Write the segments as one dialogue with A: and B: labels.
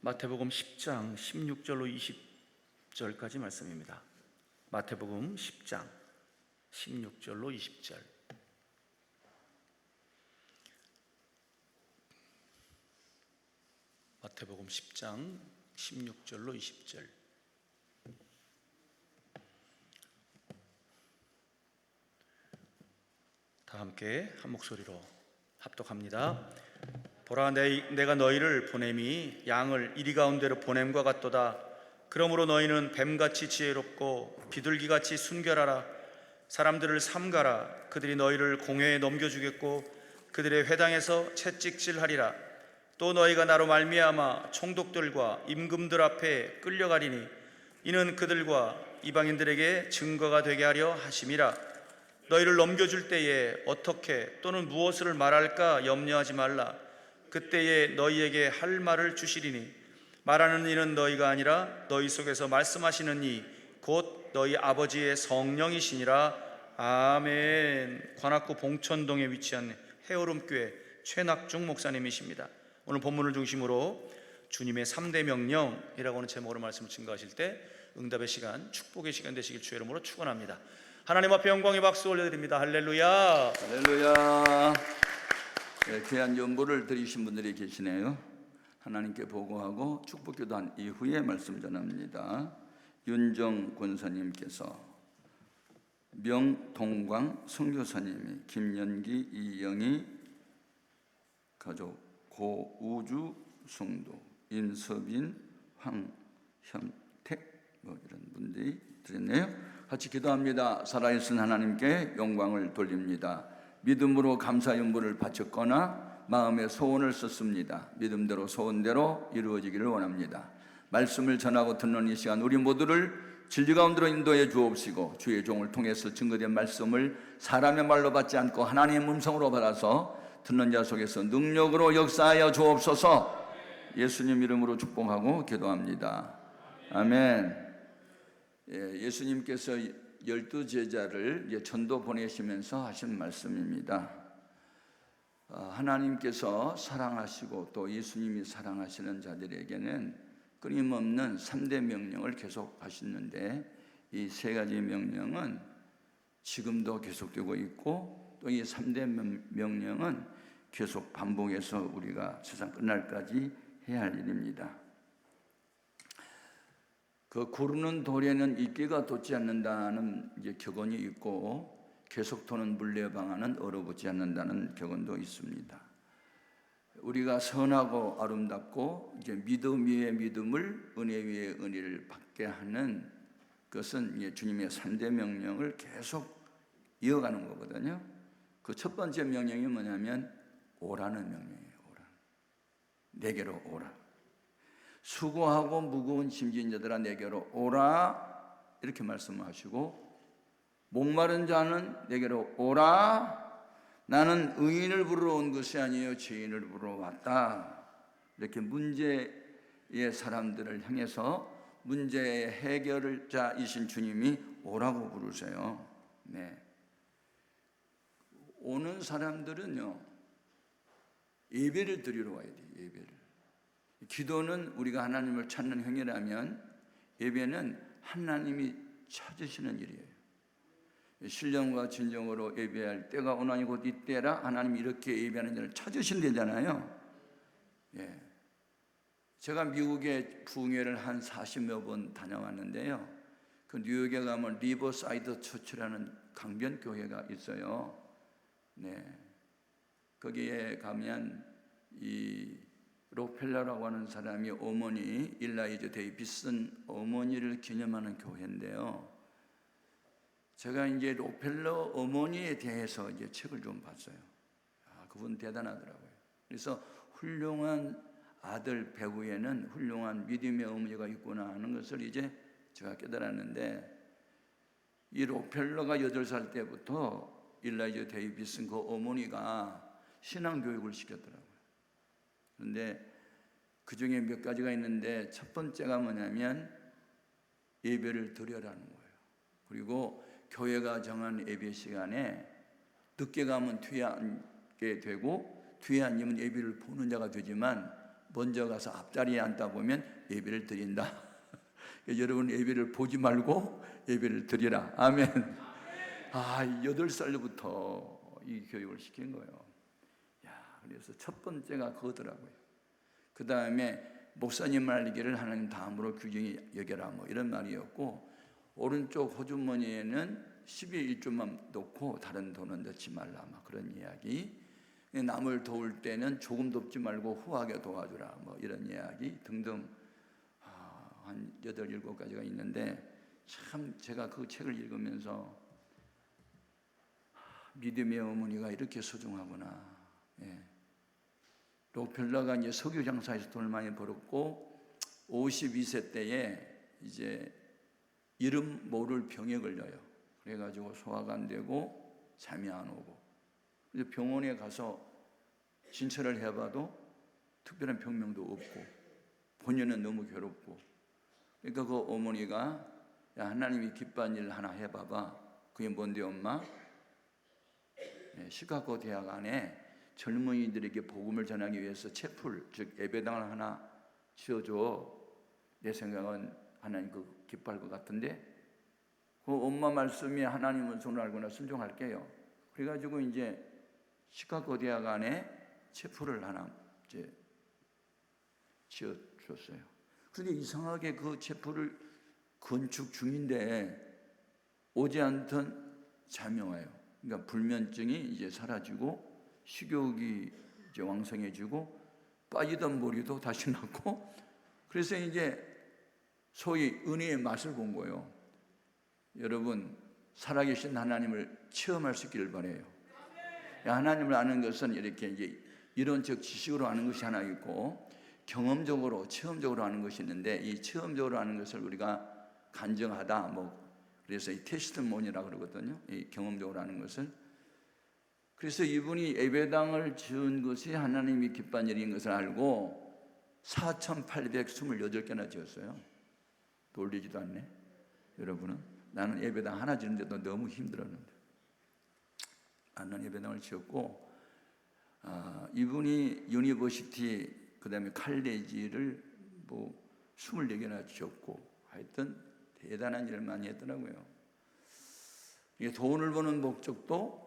A: 마태복음 10장 16절로 20절까지 말씀입니다. 마태복음 10장 16절로 20절. 마태복음 10장 16절로 20절. 다 함께 한 목소리로 합독합니다. 보라, 내가 너희를 보냄이 양을 이리 가운데로 보냄과 같도다. 그러므로 너희는 뱀같이 지혜롭고 비둘기같이 순결하라. 사람들을 삼가라. 그들이 너희를 공회에 넘겨주겠고 그들의 회당에서 채찍질하리라. 또 너희가 나로 말미암아 총독들과 임금들 앞에 끌려가리니 이는 그들과 이방인들에게 증거가 되게 하려 하심이라. 너희를 넘겨줄 때에 어떻게 또는 무엇을 말할까 염려하지 말라. 그때에 너희에게 할 말을 주시리니 말하는 이는 너희가 아니라 너희 속에서 말씀하시는 이 곧 너희 아버지의 성령이시니라. 아멘. 관악구 봉천동에 위치한 해오름교회 최낙중 목사님이십니다. 오늘 본문을 중심으로 주님의 3대 명령이라고 하는 제목으로 말씀을 증거하실 때 응답의 시간, 축복의 시간 되시길 주의 이름으로 축원합니다. 하나님 앞에 영광의 박수 올려드립니다. 할렐루야.
B: 할렐루야. 귀한 연보를 드리신 분들이 계시네요. 하나님께 보고하고 축복기도한 이후에 말씀 전합니다. 윤정 권사님께서, 명동광 선교사님이, 김연기, 이영희 가족, 고우주 성도, 임서빈, 황현택 이런 분들이 드렸네요. 같이 기도합니다. 살아계신 하나님께 영광을 돌립니다. 믿음으로 감사 연보를 바쳤거나 마음의 소원을 썼습니다. 믿음대로 소원대로 이루어지기를 원합니다. 말씀을 전하고 듣는 이 시간 우리 모두를 진리 가운데로 인도해 주옵시고 주의 종을 통해서 증거된 말씀을 사람의 말로 받지 않고 하나님의 음성으로 받아서 듣는 자 속에서 능력으로 역사하여 주옵소서. 예수님 이름으로 축복하고 기도합니다. 아멘. 예수님께서 12제자를 전도 보내시면서 하신 말씀입니다. 하나님께서 사랑하시고 또 예수님이 사랑하시는 자들에게는 끊임없는 3대 명령을 계속 하시는데 이 3가지 명령은 지금도 계속되고 있고 또 이 3대 명령은 계속 반복해서 우리가 세상 끝날까지 해야 할 일입니다. 그 구르는 돌에는 이끼가 돋지 않는다는 격언이 있고 계속 도는 물레방아는 얼어붙지 않는다는 격언도 있습니다. 우리가 선하고 아름답고 믿음 위에 믿음을, 은혜 위에 은혜를 받게 하는 것은 주님의 3대 명령을 계속 이어가는 거거든요. 그 첫 번째 명령이 뭐냐면 오라는 명령이에요. 오라. 내게로 오라. 수고하고 무거운 짐진 자들아 내게로 오라 이렇게 말씀하시고, 목마른 자는 내게로 오라. 나는 의인을 부르러 온 것이 아니요 죄인을 부르러 왔다. 이렇게 문제의 사람들을 향해서 문제의 해결자이신 주님이 오라고 부르세요. 네. 오는 사람들은요 예배를 드리러 와야 돼요. 예배를. 기도는 우리가 하나님을 찾는 행위라면 예배는 하나님이 찾으시는 일이에요. 신령과 진정으로 예배할 때가 오나니 곧 이때라. 하나님이 이렇게 예배하는 자를 찾으신대잖아요. 예. 제가 미국에 부흥회를 한 40여 번 다녀왔는데요. 그 뉴욕에 가면 리버사이드 처치라는 강변교회가 있어요. 네. 거기에 가면 이 록펠러라고 하는 사람이 어머니 일라이저 데이비슨 어머니를 기념하는 교회인데요. 제가 이제 록펠러 어머니에 대해서 책을 좀 봤어요. 그분 대단하더라고요. 그래서 훌륭한 아들 배우에는 훌륭한 믿음의 어머니가 있구나 하는 것을 이제 제가 깨달았는데, 이 록펠러가 8살 때부터 일라이저 데이비슨 그 어머니가 신앙교육을 시켰더라고요. 그런데 그 중에 몇 가지가 있는데 첫 번째가 뭐냐면 예배를 드려라는 거예요. 그리고 교회가 정한 예배 시간에 늦게 가면 뒤에 앉게 되고 뒤에 앉으면 예배를 보는 자가 되지만 먼저 가서 앞자리에 앉다 보면 예배를 드린다. 여러분 예배를 보지 말고 예배를 드리라. 아멘. 8살부터 이 교육을 시킨 거예요. 그래서 첫 번째가 그거더라고요. 그 다음에 목사님 말리기를 하나님 다음으로 귀중히 여겨라, 뭐 이런 말이었고, 오른쪽 호주머니에는 12일조만 넣고 다른 돈은 넣지 말라, 막 그런 이야기. 남을 도울 때는 조금 돕지 말고 후하게 도와주라, 뭐 이런 이야기 등등. 한 8, 7가지가 있는데, 참 제가 그 책을 읽으면서 믿음의 어머니가 이렇게 소중하구나. 록펠러가 이제 석유 장사에서 돈을 많이 벌었고 52세 때에 이제 이름 모를 병에 걸려요. 그래가지고 소화가 안 되고 잠이 안 오고, 그래서 병원에 가서 진찰을 해봐도 특별한 병명도 없고 본인은 너무 괴롭고, 그러니까 그 어머니가 야, 하나님이 기뻐한 일 하나 해봐봐. 그게 뭔데 엄마? 시카고 대학 안에 젊은이들에게 복음을 전하기 위해서 채플, 즉 예배당을 하나 지어줘. 내 생각은 하나님 그 기뻐할 것 같은데, 그 엄마 말씀이 하나님 은총을 알거나 순종할게요. 그래가지고 이제 시카고 대학 안에 채플을 하나 이제 지어줬어요. 그런데 이상하게 그 채플을 건축 중인데 오지 않던 잠이 와요. 그러니까 불면증이 이제 사라지고 식욕이 이제 왕성해지고 빠지던 머리도 다시 났고, 그래서 이제 소위 은혜의 맛을 본 거예요. 여러분, 살아계신 하나님을 체험할 수 있기를 바라요. 하나님을 아는 것은 이렇게 이제 이론적 지식으로 아는 것이 하나 있고, 경험적으로 체험적으로 아는 것이 있는데, 이 체험적으로 아는 것을 우리가 간증하다, 뭐 그래서 이 테스트모니라고 그러거든요. 이 경험적으로 아는 것을. 그래서 이분이 예배당을 지은 것이 하나님이 기뻐한 일인 것을 알고 4,828개나 지었어요. 돌리지도 않네. 여러분은, 나는 예배당 하나 지는데도 너무 힘들었는데 나는 예배당을 지었고, 이분이 유니버시티 그 다음에 칼레지를 뭐 24개나 지었고, 하여튼 대단한 일을 많이 했더라고요. 이게 돈을 버는 목적도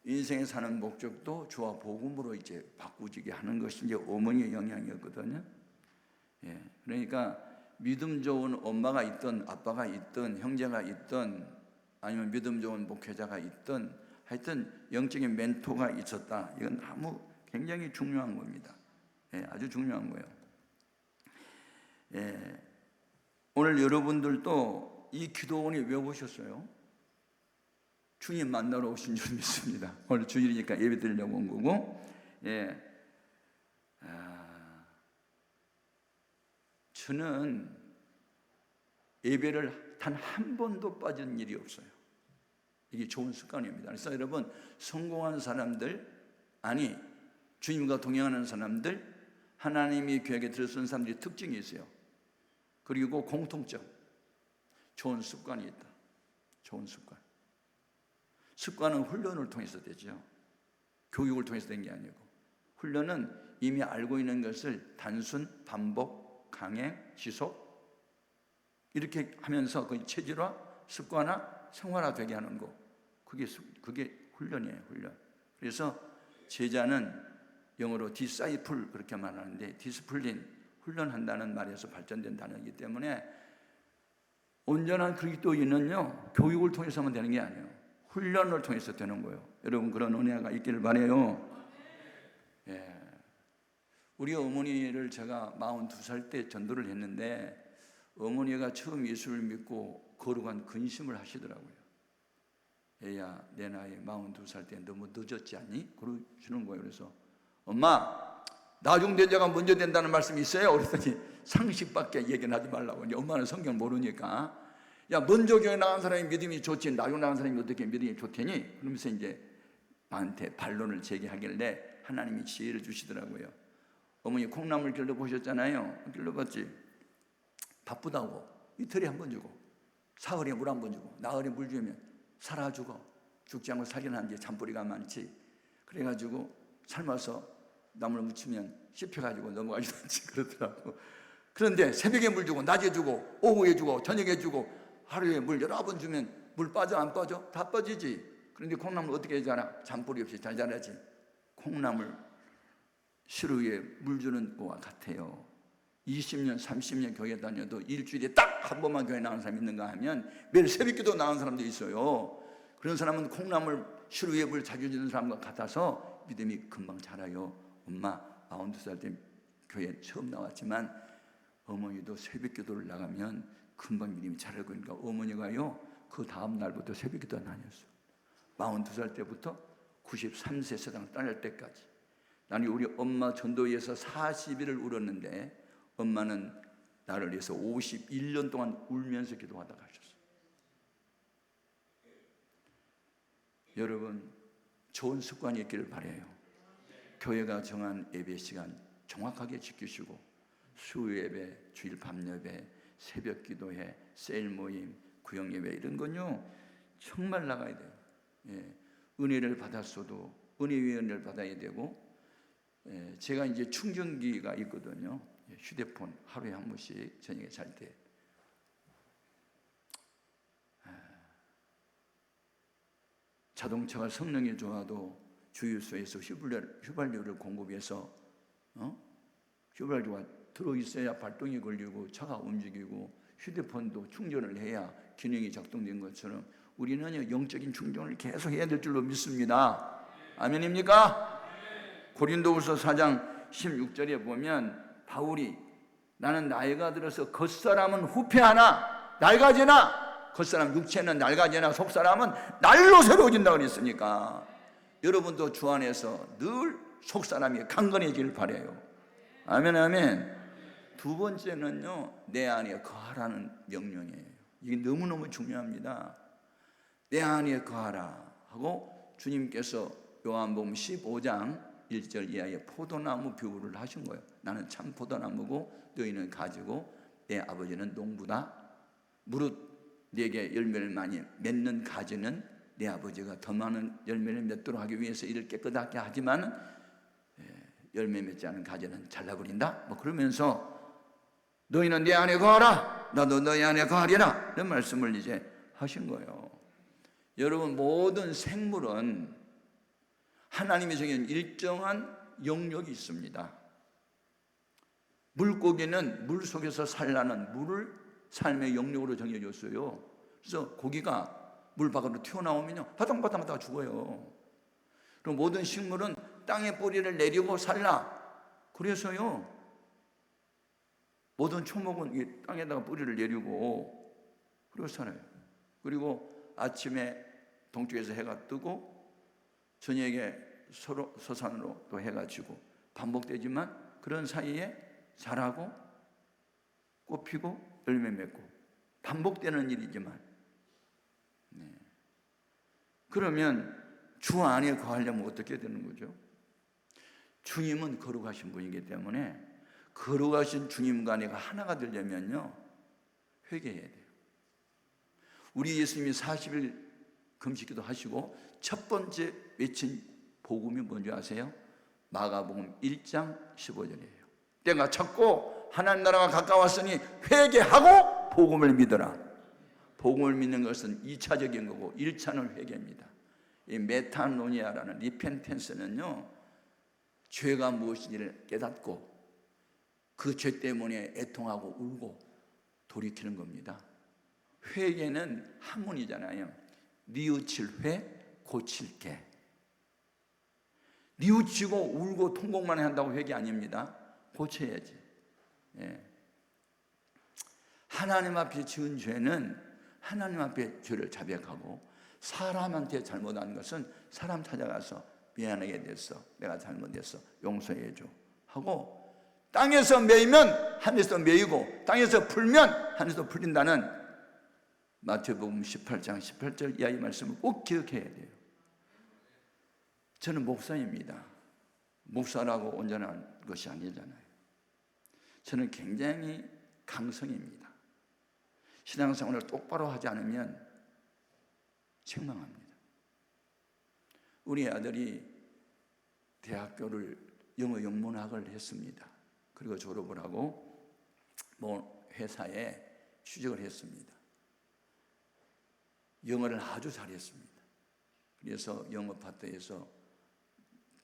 B: 인생에 사는 목적도 주와 복음으로 이제 바꾸지게 하는 것이 이제 어머니의 영향이었거든요. 그러니까 믿음 좋은 엄마가 있든 아빠가 있든 형제가 있든 아니면 믿음 좋은 목회자가 있든 하여튼 영적인 멘토가 있었다. 이건 너무 굉장히 중요한 겁니다. 아주 중요한 거예요. 오늘 여러분들도 이 기도원이 왜 오셨어요? 주님 만나러 오신 줄 믿습니다. 오늘 주일이니까 예배 드리려고 온 거고, 저는 예배를 단 한 번도 빠진 일이 없어요. 이게 좋은 습관입니다. 그래서 여러분, 성공한 사람들, 아니 주님과 동행하는 사람들, 하나님이 교회에 들어선 사람들이 특징이 있어요. 그리고 공통점, 좋은 습관이 있다. 좋은 습관. 습관은 훈련을 통해서 되죠. 교육을 통해서 된 게 아니고, 훈련은 이미 알고 있는 것을 단순, 반복, 강행, 지속 이렇게 하면서 그 체질화, 습관화, 생활화 되게 하는 거, 그게 훈련이에요. 훈련. 그래서 제자는 영어로 disciple 그렇게 말하는데, 디스플린, 훈련한다는 말에서 발전된 단어이기 때문에 온전한 그리스도인은요, 교육을 통해서 하면 되는 게 아니에요. 훈련을 통해서 되는 거예요. 여러분, 그런 은혜가 있기를 바라요. 우리 어머니를 제가 42살 때 전도를 했는데, 어머니가 처음 예수를 믿고 거룩한 근심을 하시더라고요. 얘야, 내 나이 42살 때 너무 늦었지 않니? 그러시는 거예요. 그래서 엄마, 나중대자가 먼저 된다는 말씀이 있어요? 그랬더니 상식밖에 얘기는 하지 말라고. 이제 엄마는 성경 모르니까, 야, 먼저 교회 나간 사람이 믿음이 좋지 나중 나간 사람이 어떻게 믿음이 좋대니? 그러면서 이제 나한테 반론을 제기하길래 하나님이 지혜를 주시더라고요. 어머니 콩나물 길러보셨잖아요. 길러봤지? 바쁘다고 이틀에 한 번 주고, 사흘에 물 한 번 주고, 나흘에 물 주면 살아 죽어. 죽지 않고 살려는 이제 잔뿌리가 많지. 그래가지고 삶아서 나물 묻히면 씹혀가지고 넘어가시든지 그러더라고. 그런데 새벽에 물 주고 낮에 주고 오후에 주고 저녁에 주고 하루에 물 여러 번 주면 물 빠져 안 빠져? 다 빠지지. 그런데 콩나물 어떻게 자라? 잔뿌리 없이 잘 자라지. 콩나물 시루 위에 물 주는 거와 같아요. 20년 30년 교회 다녀도 일주일에 딱 한 번만 교회 나온 사람 있는가 하면 매일 새벽기도 나온 사람도 있어요. 그런 사람은 콩나물 시루 위에 물 자주 주는 사람과 같아서 믿음이 금방 자라요. 엄마 92살 때 교회 처음 나왔지만 어머니도 새벽기도를 나가면 금방 믿음이 자라고. 그러니까 어머니가요 그 다음 날부터 새벽기도 다녔어. 42살 때부터 93세 세상 떠날 때까지. 나는 우리 엄마 전도위에서 40일을 울었는데 엄마는 나를 위해서 51년 동안 울면서 기도하다 가셨어요. 여러분 좋은 습관이 있기를 바라요. 교회가 정한 예배 시간 정확하게 지키시고 수요예배, 주일 밤예배, 새벽기도회, 세일 모임, 구역예배 이런 건요 정말 나가야 돼요. 은혜를 받았어도 은혜 위에 은혜를 받아야 되고, 제가 이제 충전기가 있거든요. 휴대폰 하루에 한 번씩 저녁에 잘 때 자동차가 성능이 좋아도 주유소에서 휘발유를 공급해서 휘발유가 들어있어야 발동이 걸리고 차가 움직이고 휴대폰도 충전을 해야 기능이 작동된 것처럼 우리는 영적인 충전을 계속 해야 될 줄로 믿습니다. 아멘입니까? 고린도후서 4장 16절에 보면 바울이 나는 나이가 들어서 겉사람은 후패하나 낡아지나 겉사람 육체는 낡아지나 속사람은 날로 새로워진다고 그랬으니까 여러분도 주 안에서 늘 속사람이 강건해지길 바라요. 아멘 아멘. 두 번째는요 내 안에 거하라는 명령이에요. 이게 너무너무 중요합니다. 내 안에 거하라 하고 주님께서 요한복음 15장 1절 이하의 포도나무 비유를 하신 거예요. 나는 참 포도나무고 너희는 가지고 내 아버지는 농부다. 무릇 내게 열매를 많이 맺는 가지는 내 아버지가 더 많은 열매를 맺도록 하기 위해서 이를 깨끗하게 하지만 열매 맺지 않은 가지는 잘라버린다. 뭐 그러면서 너희는 내 안에 거하라 나도 너희 안에 거하리라 이런 말씀을 이제 하신 거예요. 여러분 모든 생물은 하나님이 정한 일정한 영역이 있습니다. 물고기는 물 속에서 살라는 물을 삶의 영역으로 정해줬어요. 그래서 고기가 물 밖으로 튀어나오면요 바닥바닥 하다가 죽어요. 그럼 모든 식물은 땅에 뿌리를 내리고 살라. 그래서요 모든 초목은 땅에다가 뿌리를 내리고 그리고 살아요. 그리고 아침에 동쪽에서 해가 뜨고 저녁에 서산으로 또 해가 지고 반복되지만 그런 사이에 자라고 꽃 피고 열매 맺고 반복되는 일이지만 그러면 주 안에 거하려면 어떻게 되는 거죠? 주님은 거룩하신 분이기 때문에 거룩하신 주님과 내가 하나가 되려면요 회개해야 돼요. 우리 예수님이 40일 금식기도 하시고 첫 번째 외친 복음이 뭔지 아세요? 마가복음 1장 15절이에요. 때가 찼고 하나님 나라가 가까웠으니 회개하고 복음을 믿어라. 복음을 믿는 것은 2차적인 거고 1차는 회개입니다. 이 메타노니아라는 리펜텐스는요 죄가 무엇인지를 깨닫고 그 죄 때문에 애통하고 울고 돌이키는 겁니다. 회개는 한문이잖아요. 뉘우칠 회, 고칠 개. 뉘우치고 울고 통곡만 한다고 회개 아닙니다. 고쳐야지. 하나님 앞에 지은 죄는 하나님 앞에 죄를 자백하고 사람한테 잘못한 것은 사람 찾아가서 미안하게 됐어, 내가 잘못했어, 용서해줘 하고 땅에서 매이면 하늘에서 매이고 땅에서 풀면 하늘에서 풀린다는 마태복음 18장 18절 이하의 말씀을 꼭 기억해야 돼요. 저는 목사입니다. 목사라고 온전한 것이 아니잖아요. 저는 굉장히 강성입니다. 신앙생활을 똑바로 하지 않으면 책망합니다. 우리 아들이 대학교를 영어 영문학을 했습니다. 그리고 졸업을 하고 뭐 회사에 취직을 했습니다. 영어를 아주 잘했습니다. 그래서 영어 파트에서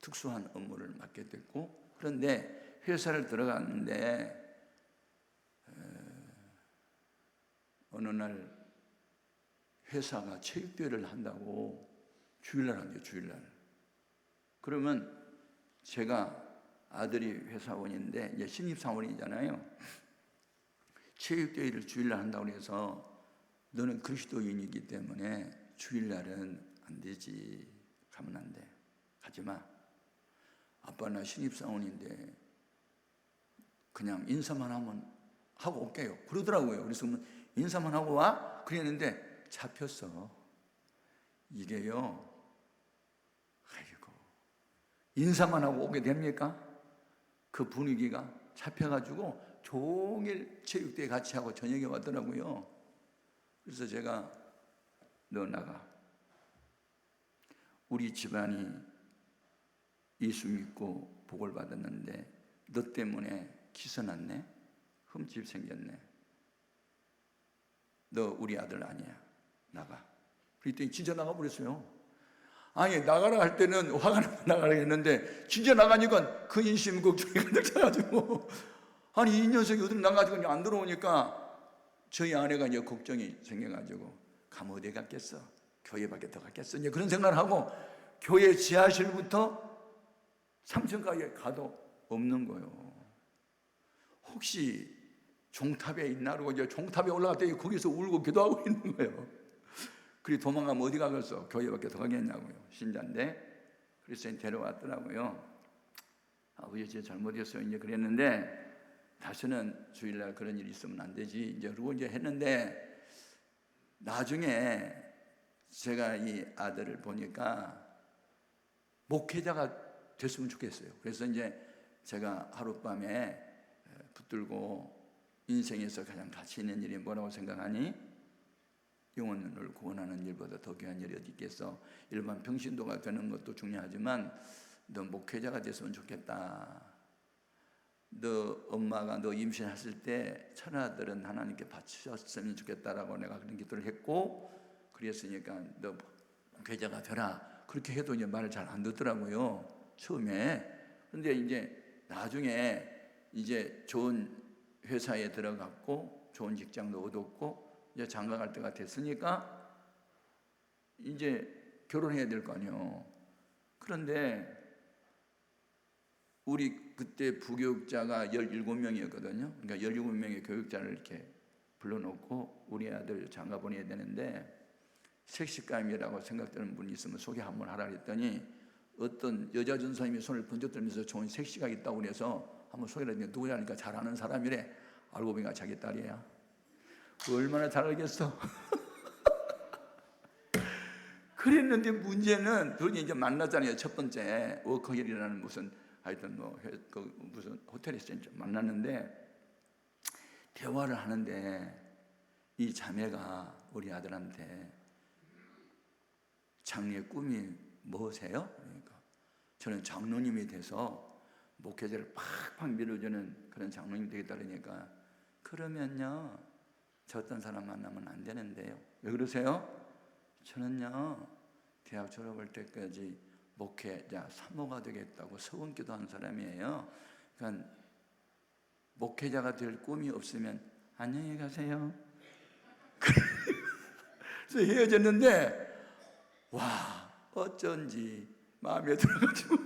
B: 특수한 업무를 맡게 됐고, 그런데 회사를 들어갔는데 어느 날 회사가 체육대회를 한다고 주일날 한대요. 주일날. 그러면 제가 아들이 회사원인데 이제 신입사원이잖아요. 체육대회를 주일날 한다고 해서 너는 그리스도인이기 때문에 주일날은 안 되지. 가면 안 돼. 가지 마. 아빠 나 신입사원인데 그냥 인사만 하면 하고 올게요. 그러더라고요. 그래서 인사만 하고 와? 그랬는데 잡혔어. 이게요. 아이고. 인사만 하고 오게 됩니까? 그 분위기가 잡혀가지고 종일 체육대회 같이 하고 저녁에 왔더라고요. 그래서 제가 너 나가. 우리 집안이 예수 믿고 복을 받았는데 너 때문에 기선났네? 흠집 생겼네. 너 우리 아들 아니야. 나가. 그랬더니 진짜 나가버렸어요. 아니 나가라 할 때는 화가 나서 나가라 했는데 진짜 나가니까 그 인심 걱정이 가득 차가지고 아니 이 녀석이 어디로 나가지고 안 들어오니까 저희 아내가 이제 걱정이 생겨가지고 가면 어디 갔겠어? 교회밖에 더 갔겠어? 이제 그런 생각을 하고 교회 지하실부터 3층까지 가도 없는 거예요. 혹시 종탑에 있나? 그러고 이제 종탑에 올라갔더니 거기서 울고 기도하고 있는 거예요. 그리 도망가면 어디 가겠어? 교회밖에 더 가겠냐고요. 신자인데. 그래서 데려왔더라고요. 아버지 제 잘못했어요. 이제 그랬는데 다시는 주일날 그런 일이 있으면 안 되지. 이제 그러고 이제 했는데 나중에 제가 이 아들을 보니까 목회자가 됐으면 좋겠어요. 그래서 이제 제가 하룻밤에 붙들고 인생에서 가장 가치 있는 일이 뭐라고 생각하니? 영혼을 구원하는 일보다 더 귀한 일이 어디 있겠어? 일반 평신도가 되는 것도 중요하지만 너 목회자가 됐으면 좋겠다. 너 엄마가 너 임신했을 때 천하들은 하나님께 바치셨으면 좋겠다라고 내가 그런 기도를 했고, 그랬으니까 너 목회자가 되라. 그렇게 해도 이제 말을 잘 안 듣더라고요. 처음에. 그런데 이제 나중에 이제 좋은 회사에 들어갔고 좋은 직장도 얻었고 이제 장가 갈 때가 됐으니까 이제 결혼해야 될 거 아니에요. 그런데 우리 그때 부교육자가 17명이었거든요. 그러니까 17명의 교육자를 이렇게 불러놓고 우리 아들 장가 보내야 되는데 색시감이라고 생각되는 분이 있으면 소개 한번 하라 그랬더니 어떤 여자 전사님이 손을 번쩍 들면서 좋은 색시가 있다고 그래서 한번 소개를 했는데 누구냐니까 잘 아는 사람이래. 알고 보니까 자기 딸이야. 얼마나 잘 알겠어. 그랬는데 문제는 둘이 이제 만나잖아요. 첫 번째 워커힐이라는 무슨 하여튼 무슨 호텔에서 이제 만났는데 대화를 하는데 이 자매가 우리 아들한테 장래의 꿈이 뭐세요? 그러니까 저는 장로님이 돼서 목회자를 팍팍 밀어주는 그런 장로님이 되겠다 그러니까 그러면요 저 어떤 사람 만나면 안 되는데요. 왜 그러세요? 저는요 대학 졸업할 때까지 목회자 사모가 되겠다고 서원 기도한 사람이에요. 그러니까 목회자가 될 꿈이 없으면 안녕히 가세요. 그래서 헤어졌는데 와 어쩐지 마음에 들어가지고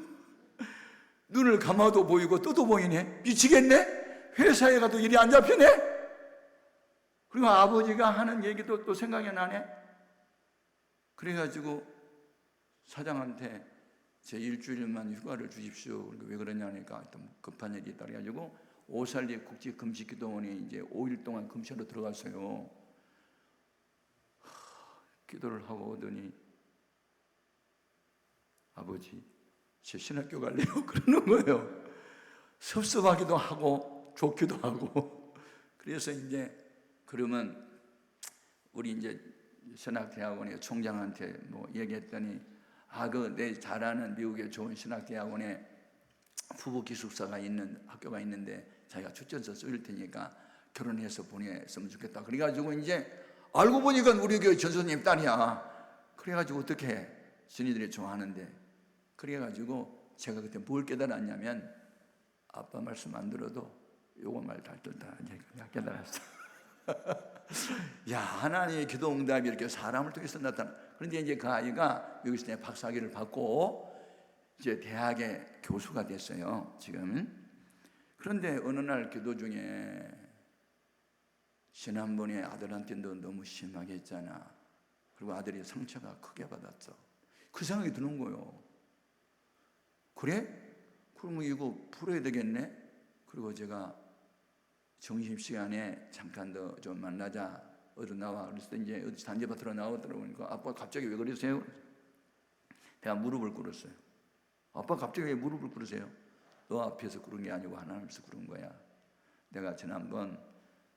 B: 눈을 감아도 보이고 떠도 보이네. 미치겠네. 회사에 가도 일이 안 잡히네. 그리고 아버지가 하는 얘기도 또 생각이 나네. 그래가지고 사장한테 제 일주일만 휴가를 주십시오. 그러니까 왜 그러냐니까 급한 일이 있다 그래가지고 오살리 국제금식기도원에 이제 5일 동안 금식으로 들어갔어요. 기도를 하고 오더니 아버지 제 신학교 갈래요? 그러는 거예요. 섭섭하기도 하고 좋기도 하고. 그래서 이제 그러면 우리 이제 신학대학원의 총장한테 뭐 얘기했더니 그 내 잘 아는 미국의 좋은 신학대학원에 부부 기숙사가 있는 학교가 있는데 자기가 추천서 쓸 테니까 결혼해서 보냈으면 좋겠다. 그래가지고 이제 알고 보니까 우리 교회 전선님 딸이야. 그래가지고 어떻게 신이들이 좋아하는데, 그래가지고 제가 그때 뭘 깨달았냐면, 아빠 말씀 안 들어도 요거 말 잘 듣다 내가 깨달았어. 야, 하나님의 기도 응답이 이렇게 사람을 통해서 나타나. 그런데 이제 그 아이가 여기서 내 박사학위를 받고 이제 대학의 교수가 됐어요, 지금. 그런데 어느 날 기도 중에, 지난번에 아들한테 너 너무 심하게 했잖아. 그리고 아들이 상처가 크게 받았어. 그 생각이 드는 거예요. 그래? 그러면 이거 풀어야 되겠네? 그리고 제가 점심시간에 잠깐 더 좀 만나자, 어디 나와. 그랬을 때 이제 어디 단지밭으로 나오더라고요. 아빠 갑자기 왜 그러세요? 내가 무릎을 꿇었어요. 아빠 갑자기 왜 무릎을 꿇으세요? 너 앞에서 꿇은 게 아니고 하나님 앞에서 꿇은 거야. 내가 지난번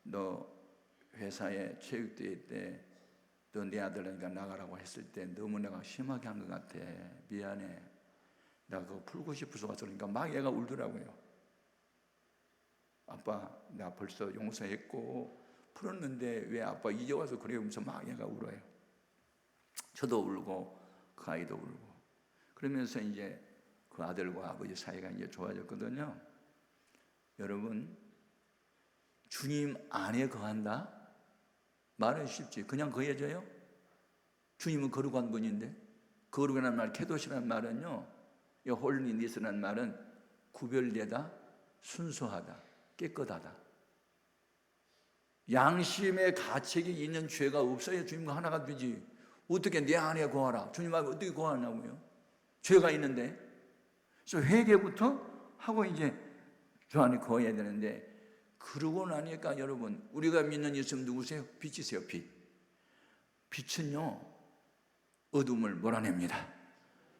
B: 너 회사에 체육대회 때 너 내 아들이니까 나가라고 했을 때 너무 내가 심하게 한 것 같아. 미안해. 내가 그거 풀고 싶어서 왔어. 그러니까 막 얘가 울더라고요. 아빠, 내가 벌써 용서했고 풀었는데 왜 아빠 이제 와서 그래? 하면서 막 얘가 울어요. 저도 울고 그 아이도 울고. 그러면서 이제 그 아들과 아버지 사이가 이제 좋아졌거든요. 여러분, 주님 안에 거한다? 말은 쉽지. 그냥 거해져요? 주님은 거룩한 분인데. 거룩이라는 말, 케도시라는 말은요, 홀리니스라는 말은 구별되다, 순수하다, 깨끗하다. 양심의 가책이 있는 죄가 없어야 주님과 하나가 되지. 어떻게 내 안에 거하라? 주님 앞에 어떻게 거하냐고요? 죄가 있는데. 그래서 회개부터 하고 이제 주 안에 거해야 되는데, 그러고 나니까 여러분, 우리가 믿는 예수 누구세요? 빛이세요, 빛. 빛은요, 어둠을 몰아냅니다.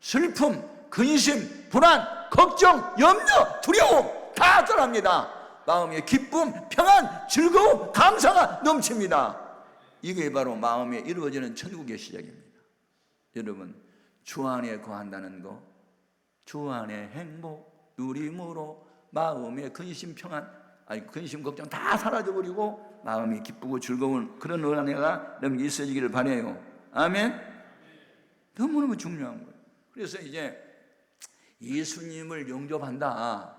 B: 슬픔, 근심, 불안, 걱정, 염려, 두려움 다 떠납니다. 마음에 기쁨, 평안, 즐거움, 감사가 넘칩니다. 이게 바로 마음에 이루어지는 천국의 시작입니다. 여러분, 주 안에 거한다는 거, 주 안에 행복, 누림으로 마음의 근심, 평안, 근심, 걱정 다 사라져버리고 마음이 기쁘고 즐거운 그런 은혜가 너무 있어지기를 바라요. 아멘. 너무너무 중요한 거예요. 그래서 이제 예수님을 영접한다,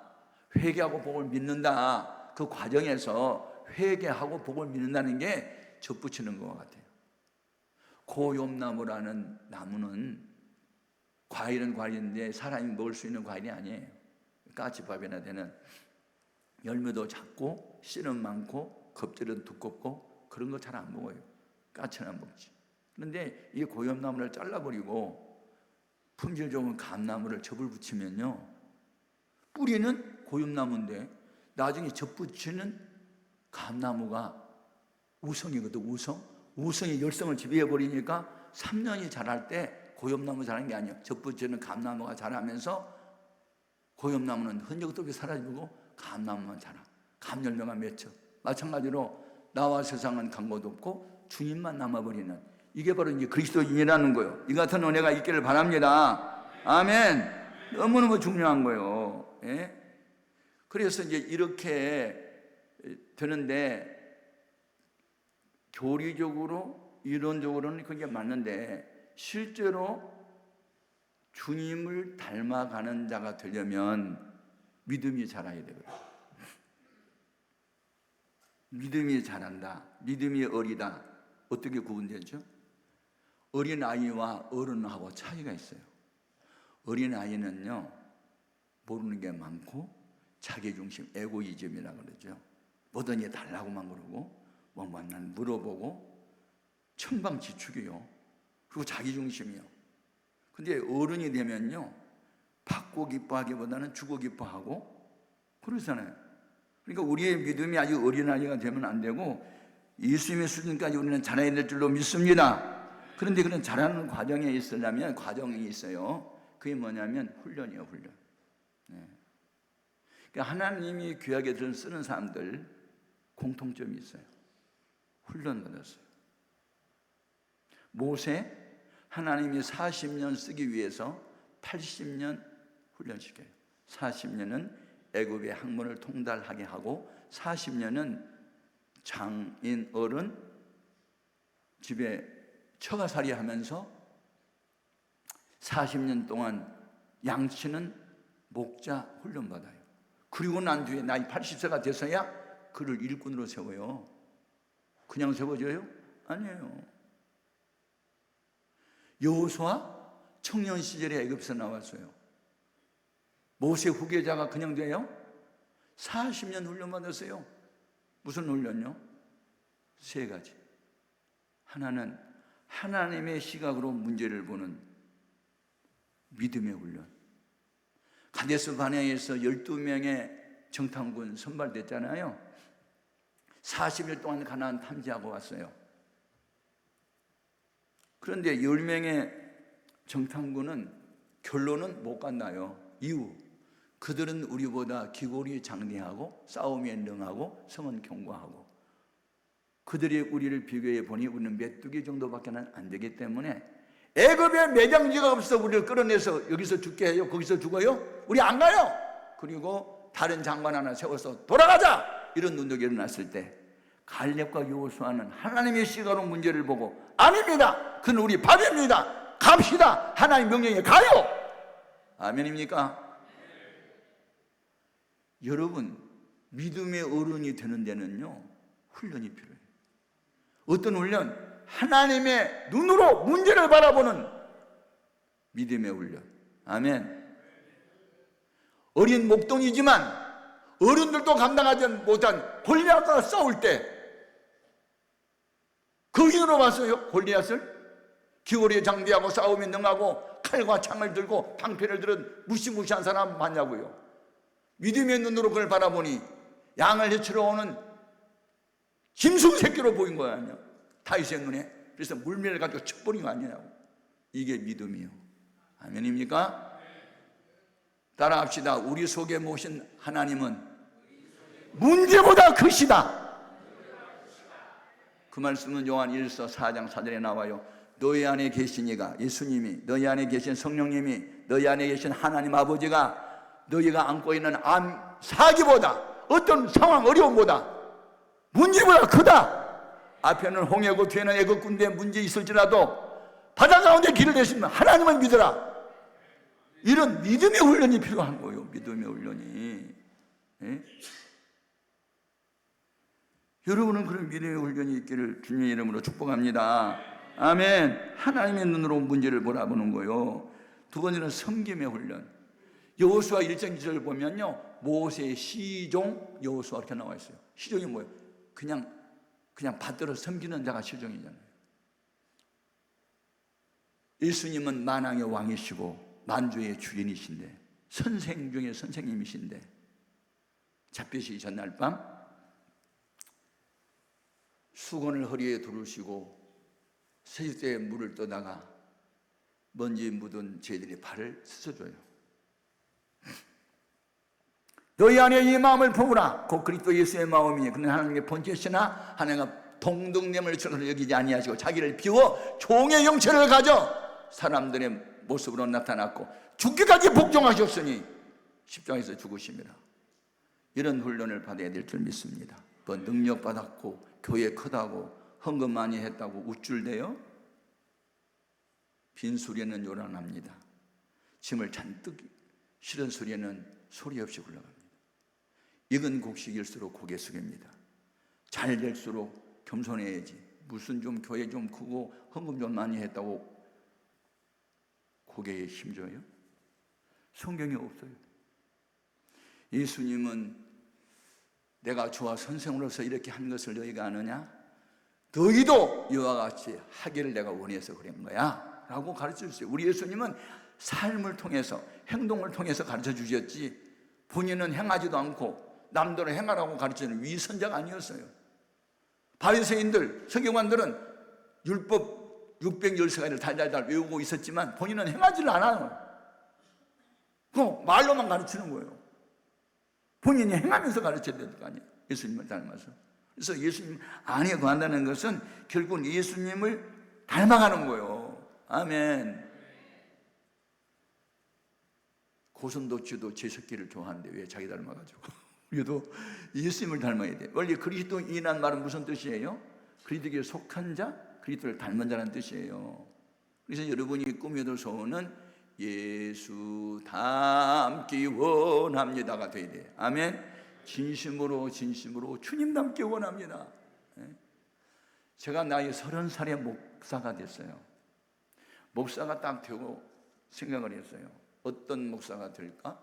B: 회개하고 복을 믿는다, 그 과정에서 회개하고 복을 믿는다는 게 접붙이는 것 같아요. 고엽나무라는 나무는 과일은 과일인데 사람이 먹을 수 있는 과일이 아니에요. 까치밥이나 되는, 열매도 작고 씨는 많고 껍질은 두껍고 그런 거 잘 안 먹어요. 까치나 먹지. 그런데 이 고엽나무를 잘라버리고 품질 좋은 감나무를 접을 붙이면요, 뿌리는 고엽나무인데 나중에 접붙이는 감나무가 우성이거든. 우성이 열성을 지배해버리니까 3년이 자랄 때 고엽나무 자란 게 아니에요. 접붙이는 감나무가 자라면서 고엽나무는 흔적도 없이 사라지고 감나무만 자라. 감열매가 맺혀. 마찬가지로 나와 세상은 간 곳 없고 주님만 남아버리는, 이게 바로 이제 그리스도인이라는 거예요. 이 같은 은혜가 있기를 바랍니다. 아멘. 너무너무 중요한 거예요. 예? 그래서 이제 이렇게 되는데, 교리적으로 이론적으로는 그게 맞는데 실제로 주님을 닮아가는 자가 되려면 믿음이 자라야 되거든요. 믿음이 자란다, 믿음이 어리다. 어떻게 구분되죠? 어린아이와 어른하고 차이가 있어요. 어린아이는요, 모르는 게 많고 자기중심, 에고이즘이라고 그러죠. 뭐든지 달라고만 그러고 뭐 만날 물어보고 천방지축이요. 그리고 자기중심이요. 근데 어른이 되면요, 받고 기뻐하기보다는 주고 기뻐하고 그러잖아요. 그러니까 우리의 믿음이 아주 어린아이가 되면 안 되고 예수님의 수준까지 우리는 자라야 될 줄로 믿습니다. 그런데 그런 자라는 과정에 있으려면 과정이 있어요. 그게 뭐냐면 훈련이에요, 훈련. 네. 그러니까 하나님이 귀하게 쓰는 사람들 공통점이 있어요. 훈련 받았어요. 모세, 하나님이 40년 쓰기 위해서 80년 훈련시켜요. 40년은 애굽의 학문을 통달하게 하고 40년은 장인 어른 집에 처가살이 하면서 40년 동안 양치는 목자 훈련받아요. 그리고 난 뒤에 나이 80세가 돼서야 그를 일꾼으로 세워요. 그냥 세워져요? 아니에요. 여호수아 청년 시절에 애굽에서 나왔어요. 모세 후계자가 그냥 돼요? 40년 훈련받았어요. 무슨 훈련요? 세 가지. 하나는 하나님의 시각으로 문제를 보는 믿음의 훈련. 가데스 바네아에서 12명의 정탐군 선발됐잖아요. 40일 동안 가나안 탐지하고 왔어요. 그런데 10명의 정탐군은 결론은 못 간다요. 이유, 그들은 우리보다 기골이 장대하고 싸움에 능하고 성은 견고하고, 그들이 우리를 비교해 보니 우리는 메뚜기 정도밖에 안 되기 때문에 애굽에 매장지가 없어 우리를 끌어내서 여기서 죽게 해요? 거기서 죽어요? 우리 안 가요. 그리고 다른 장관 하나 세워서 돌아가자, 이런 운동이 일어났을 때 갈렙과 여호수아는 하나님의 시각으로 문제를 보고, 아닙니다, 그는 우리 밥입니다, 갑시다, 하나님 명령에 가요. 아멘입니까? 여러분, 믿음의 어른이 되는 데는요 훈련이 필요해요. 어떤 훈련? 하나님의 눈으로 문제를 바라보는 믿음의 훈련. 아멘. 어린 목동이지만 어른들도 감당하지 못한 골리앗과 싸울 때 그 힘으로 봤어요. 골리앗을 기골이 장대하고 싸움에 능하고 칼과 창을 들고 방패를 들은 무시무시한 사람 맞냐고요. 믿음의 눈으로 그걸 바라보니 양을 해치러 오는 짐승 새끼로 보인 거야. 아니야, 다윗의 눈에. 그래서 물매를 가지고 쳐버린 거 아니냐고. 이게 믿음이요. 아멘입니까? 따라합시다. 우리 속에 모신 하나님은 문제보다 크시다. 그 말씀은 요한 1서 4장 4절에 나와요. 너희 안에 계신 이가, 예수님이, 너희 안에 계신 성령님이, 너희 안에 계신 하나님 아버지가 너희가 안고 있는 암 사기보다, 어떤 상황 어려움보다, 문제보다 크다. 앞에는 홍해고 뒤에는 애국 군대에 문제 있을지라도 바다 가운데 길을 내시면 하나님을 믿어라. 이런 믿음의 훈련이 필요한 거예요. 믿음의 훈련이. 예? 여러분은 그런 믿음의 훈련이 있기를 주님의 이름으로 축복합니다. 아멘. 하나님의 눈으로 문제를 바라보는 거예요. 두 번째는 섬김의 훈련. 여호수아 1장 2절을 보면요, 모세의 시종 여호수아 이렇게 나와 있어요. 시종이 뭐예요? 그냥 받들어 섬기는 자가 시종이잖아요. 예수님은 만왕의 왕이시고 만주의 주인이신데, 선생 중에 선생님이신데, 잡히시기 전날 밤 수건을 허리에 두르시고 세숫대에 물을 떠다가 먼지 묻은 저희들의 발을 씻어줘요. 너희 안에 이 마음을 품으라. 곧 그리스도 예수의 마음이니 그는 하나님께 본체시나 하나님과 동등됨을 여기지 아니하시고 자기를 비워 종의 형체를 가져 사람들의 모습으로 나타났고 죽기까지 복종하셨으니 십자가에서 죽으심이라. 이런 훈련을 받아야 될 줄 믿습니다. 뭐 능력받았고 교회 크다고 헌금 많이 했다고 우쭐대요? 빈 수레는 요란합니다. 짐을 잔뜩 실은 수레는 소리 없이 흘러갑니다. 익은 곡식일수록 고개 숙입니다. 잘 될수록 겸손해야지. 무슨 좀 교회 좀 크고 헌금 좀 많이 했다고 고개에 힘줘요? 성경에 없어요. 예수님은 내가 주와 선생으로서 이렇게 한 것을 너희가 아느냐? 너희도 이와 같이 하기를 내가 원해서 그런 거야 라고 가르쳐 주세요. 우리 예수님은 삶을 통해서, 행동을 통해서 가르쳐 주셨지 본인은 행하지도 않고 남들은 행하라고 가르치는 위선자가 아니었어요. 바리새인들, 서기관들은 율법 613가지를 달달달 외우고 있었지만 본인은 행하지를 않아요. 그 말로만 가르치는 거예요. 본인이 행하면서 가르쳐야 될 거 아니에요. 예수님을 닮아서. 그래서 예수님 안에 거한다는 것은 결국은 예수님을 닮아가는 거예요. 아멘. 고슴도치도 제석기를 좋아하는데 왜 자기 닮아가지고 우리도 예수님을 닮아야 돼. 원래 그리스도인이란 말은 무슨 뜻이에요? 그리스도에 속한 자, 그리스도를 닮은 자라는 뜻이에요. 그래서 여러분이 꿈에도 소원은 예수 닮기 원합니다가 돼야 돼. 아멘. 진심으로 주님 닮기 원합니다. 제가 나이 30살에 목사가 됐어요. 목사가 딱 되고 생각을 했어요. 어떤 목사가 될까?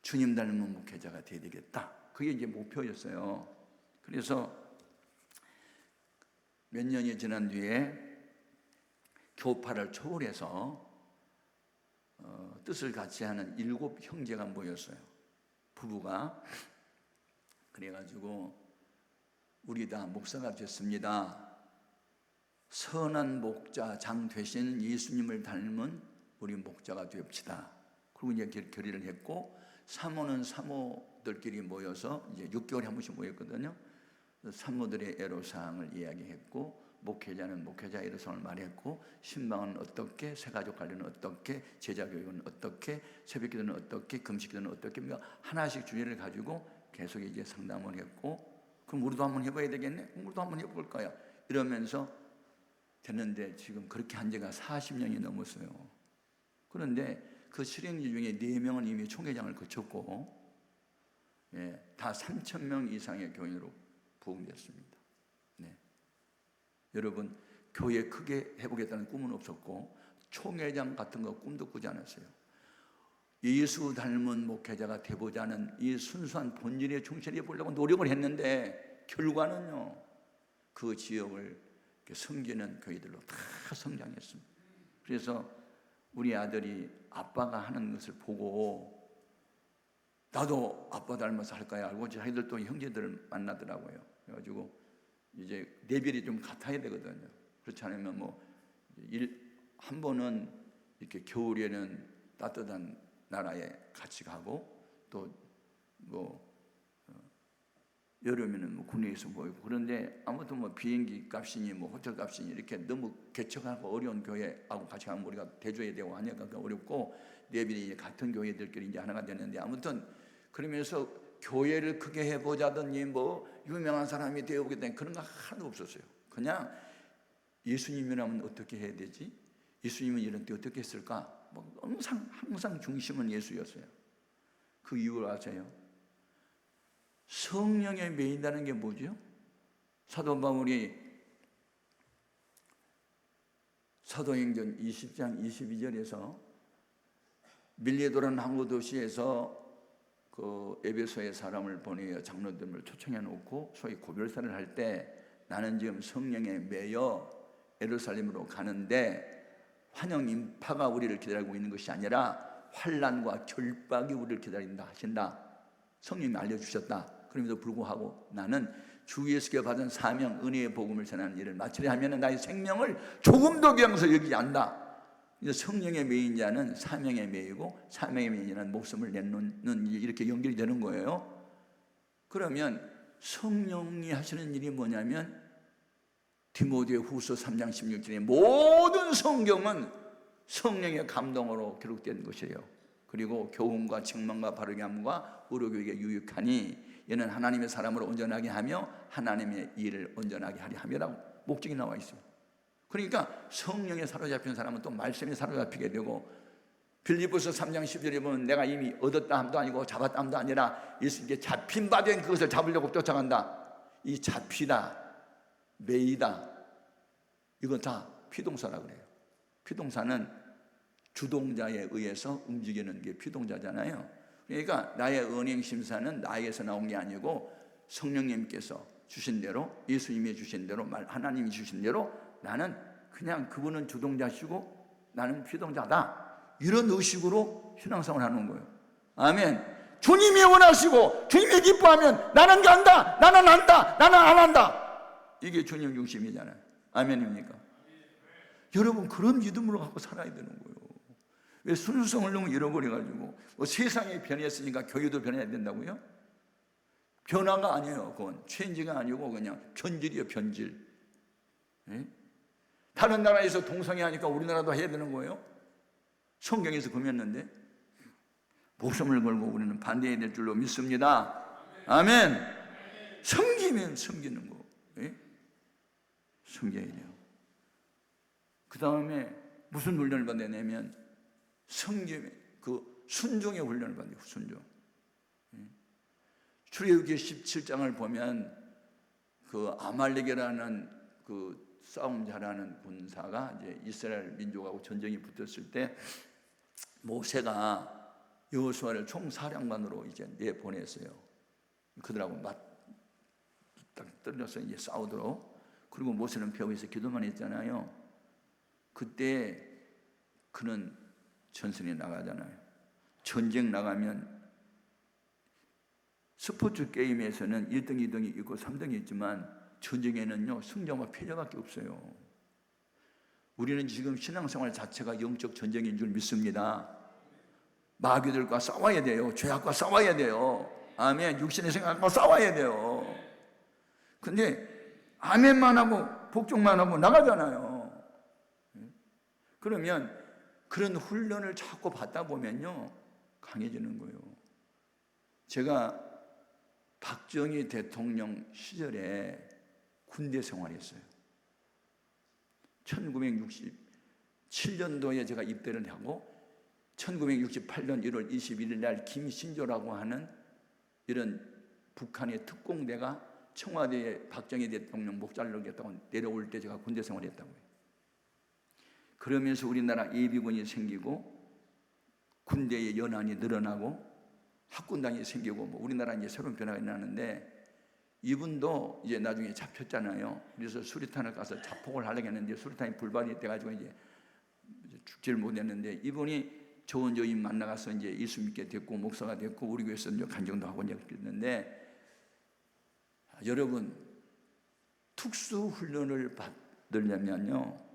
B: 주님 닮은 목회자가 돼야 되겠다. 그게 이제 목표였어요. 그래서 몇 년이 지난 뒤에 교파를 초월해서 뜻을 같이 하는 7 형제가 모였어요. 부부가. 그래가지고 우리 다 목사가 됐습니다. 선한 목자장 되신 예수님을 닮은 우리 목자가 되읍시다. 그리고 이제 결의를 했고, 사모는 사모들끼리 모여서 이제 6개월에 한 번씩 모였거든요. 사모들의 애로사항을 이야기했고, 목회자는 목회자의 애로사항을 말했고, 신방은 어떻게, 새가족 관리는 어떻게, 제자교육은 어떻게, 새벽기도는 어떻게, 금식기도는 어떻게, 하나씩 주제를 가지고 계속 이제 상담을 했고, 그럼 우리도 한번 해봐야 되겠네? 우리도 한번 해볼까요? 이러면서 됐는데 지금 그렇게 한 지가 40년이 넘었어요. 그런데 그 실행지 중에 4명은 이미 총회장을 거쳤고, 다 3,000명 이상의 교인으로 부흥됐습니다. 여러분, 교회 크게 해보겠다는 꿈은 없었고 총회장 같은 거 꿈도 꾸지 않았어요. 예수 닮은 목회자가 되보자는 이 순수한 본질에 충실해 보려고 노력을 했는데 결과는요, 그 지역을 섬기는 교회들로 다 성장했습니다. 그래서 우리 아들이 아빠가 하는 것을 보고 나도 아빠 닮아서 할 거야 알고 자기들 또 형제들을 만나더라고요. 그래가지고 이제 레벨이 좀 같아야 되거든요. 그렇지 않으면 한 번은 이렇게 겨울에는 따뜻한 나라에 같이 가고, 또 여름에는 국내에서 모이고. 그런데 아무튼 비행기 값이니 호텔 값이니 이렇게 너무 개척하고 어려운 교회하고 같이 가면 우리가 대줘야 되고 하니까 어렵고, 레벨이 같은 교회들끼리 이제 하나가 됐는데, 아무튼 그러면서 교회를 크게 해보자더니 유명한 사람이 되어보겠다니 그런 거 하나도 없었어요. 그냥 예수님이라면 어떻게 해야 되지? 예수님은 이런 때 어떻게 했을까? 항상 중심은 예수였어요. 그 이유를 아세요? 성령에 매인다는 게 뭐죠? 사도 바울이 사도행전 20장 22절에서 밀레도라는 항구 도시에서 그 에베소의 사람을 보내어 장로들을 초청해 놓고 소위 고별사를 할 때, 나는 지금 성령에 매여 예루살렘으로 가는데 환영 인파가 우리를 기다리고 있는 것이 아니라 환난과 결박이 우리를 기다린다 하신다. 성령이 알려주셨다. 그럼에도 불구하고 나는 주 예수께 받은 사명, 은혜의 복음을 전하는 일을 마치려 하면 나의 생명을 조금도 귀하면서 여기지 않는다. 성령의 매인 자는 사명에 매이고, 사명에 매인 자는 목숨을 내놓는, 이렇게 연결이 되는 거예요. 그러면 성령이 하시는 일이 뭐냐면, 디모데 후서 3장 16절에 모든 성경은 성령의 감동으로 기록된 것이에요. 그리고 교훈과 책망과 바르게 함과 의로교육에 유익하니 이는 하나님의 사람으로 온전하게 하며 하나님의 일을 온전하게 하려 함이라고 목적이 나와 있어요. 그러니까 성령에 사로잡힌 사람은 또 말씀에 사로잡히게 되고, 빌립보서 3장 10절에 보면 내가 이미 얻었다 함도 아니고 잡았다 함도 아니라 예수님께 잡힌 바 된 그것을 잡으려고 쫓아간다. 이 잡히다, 매이다, 이건 다 피동사라 그래요. 피동사는 주동자에 의해서 움직이는 게 피동자잖아요. 그러니까 나의 은행 심사는 나에게서 나온 게 아니고 성령님께서 주신 대로, 예수님이 주신 대로, 하나님이 주신 대로 나는 그냥 그분은 주동자시고 나는 피동자다, 이런 의식으로 신앙생활 하는 거예요. 아멘. 주님이 원하시고 주님이 기뻐하면 나는 간다, 나는 한다, 나는 안 한다. 이게 주님 중심이잖아요. 아멘입니까? 여러분, 그런 믿음으로 갖고 살아야 되는 거예요. 왜 순수성을 너무 잃어버려가지고 세상이 변했으니까 교회도 변해야 된다고요? 변화가 아니에요. 그건 체인지가 아니고 그냥 변질이에요. 변질. 다른 나라에서 동성애 하니까 우리나라도 해야 되는 거예요? 성경에서 금했는데. 목숨을 걸고 우리는 반대해야 될 줄로 믿습니다. 아멘. 섬기면 섬기는 거, 예? 섬겨야 돼요. 그 다음에 무슨 훈련을 받냐면 섬김, 그 순종의 훈련을 받아요. 순종. 출애굽기 17장을 보면 그 아말렉이라는 그 싸움 잘하는 군사가 이제 이스라엘 민족하고 전쟁이 붙었을 때 모세가 여호수아를 총사령관으로 이제 내보냈어요. 그들하고 딱 떨려서 이제 싸우도록. 그리고 모세는 벽에서 기도만 했잖아요. 그때 그는 전선에 나가잖아요. 전쟁 나가면 스포츠 게임에서는 1등, 2등이 있고 3등이 있지만 전쟁에는요 승자와 패자밖에 없어요. 우리는 지금 신앙생활 자체가 영적 전쟁인 줄 믿습니다. 마귀들과 싸워야 돼요. 죄악과 싸워야 돼요. 아멘. 육신의 생각과 싸워야 돼요. 근데 아멘만 하고 복종만 하고 나가잖아요. 그러면 그런 훈련을 자꾸 받다 보면요 강해지는 거예요. 제가 박정희 대통령 시절에 군대 생활했어요. 1967년도에 제가 입대를 하고 1968년 1월 21일 날 김신조라고 하는 이런 북한의 특공대가 청와대에 박정희 대통령 목살르겠다고 내려올 때 제가 군대 생활했다고요. 그러면서 우리나라 예비군이 생기고 군대의 연한이 늘어나고 학군단이 생기고 뭐 우리나라 이제 새로운 변화가 일어나는데 이분도 이제 나중에 잡혔잖아요. 그래서 수리탄을 가서 자폭을 하려고 했는데 수리탄이 불발이 돼가지고 이제 죽지를 못했는데 이분이 좋은 여인 만나가서 이제 예수 믿게 됐고 목사가 됐고 우리 교회에서 이제 간증도 하고 이제 그랬는데 여러분 특수 훈련을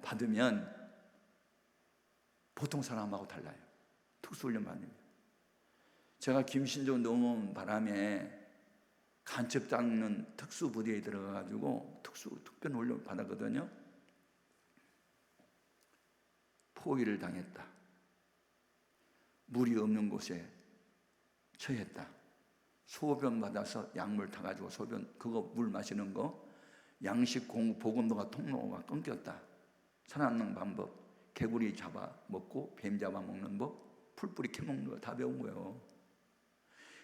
B: 받으면 보통 사람하고 달라요. 특수 훈련 받으면. 제가 김신조 넘어온 바람에 간첩 잡는 특수부대에 들어가가지고 특별 훈련을 받았거든요. 포위를 당했다. 물이 없는 곳에 처했다. 소변 받아서 약물 타가지고 소변 그거 물 마시는 거 양식 보건도가 통로가 끊겼다. 살아남는 방법 개구리 잡아 먹고 뱀 잡아 먹는 법 풀뿌리 캐먹는 거 다 배운 거예요.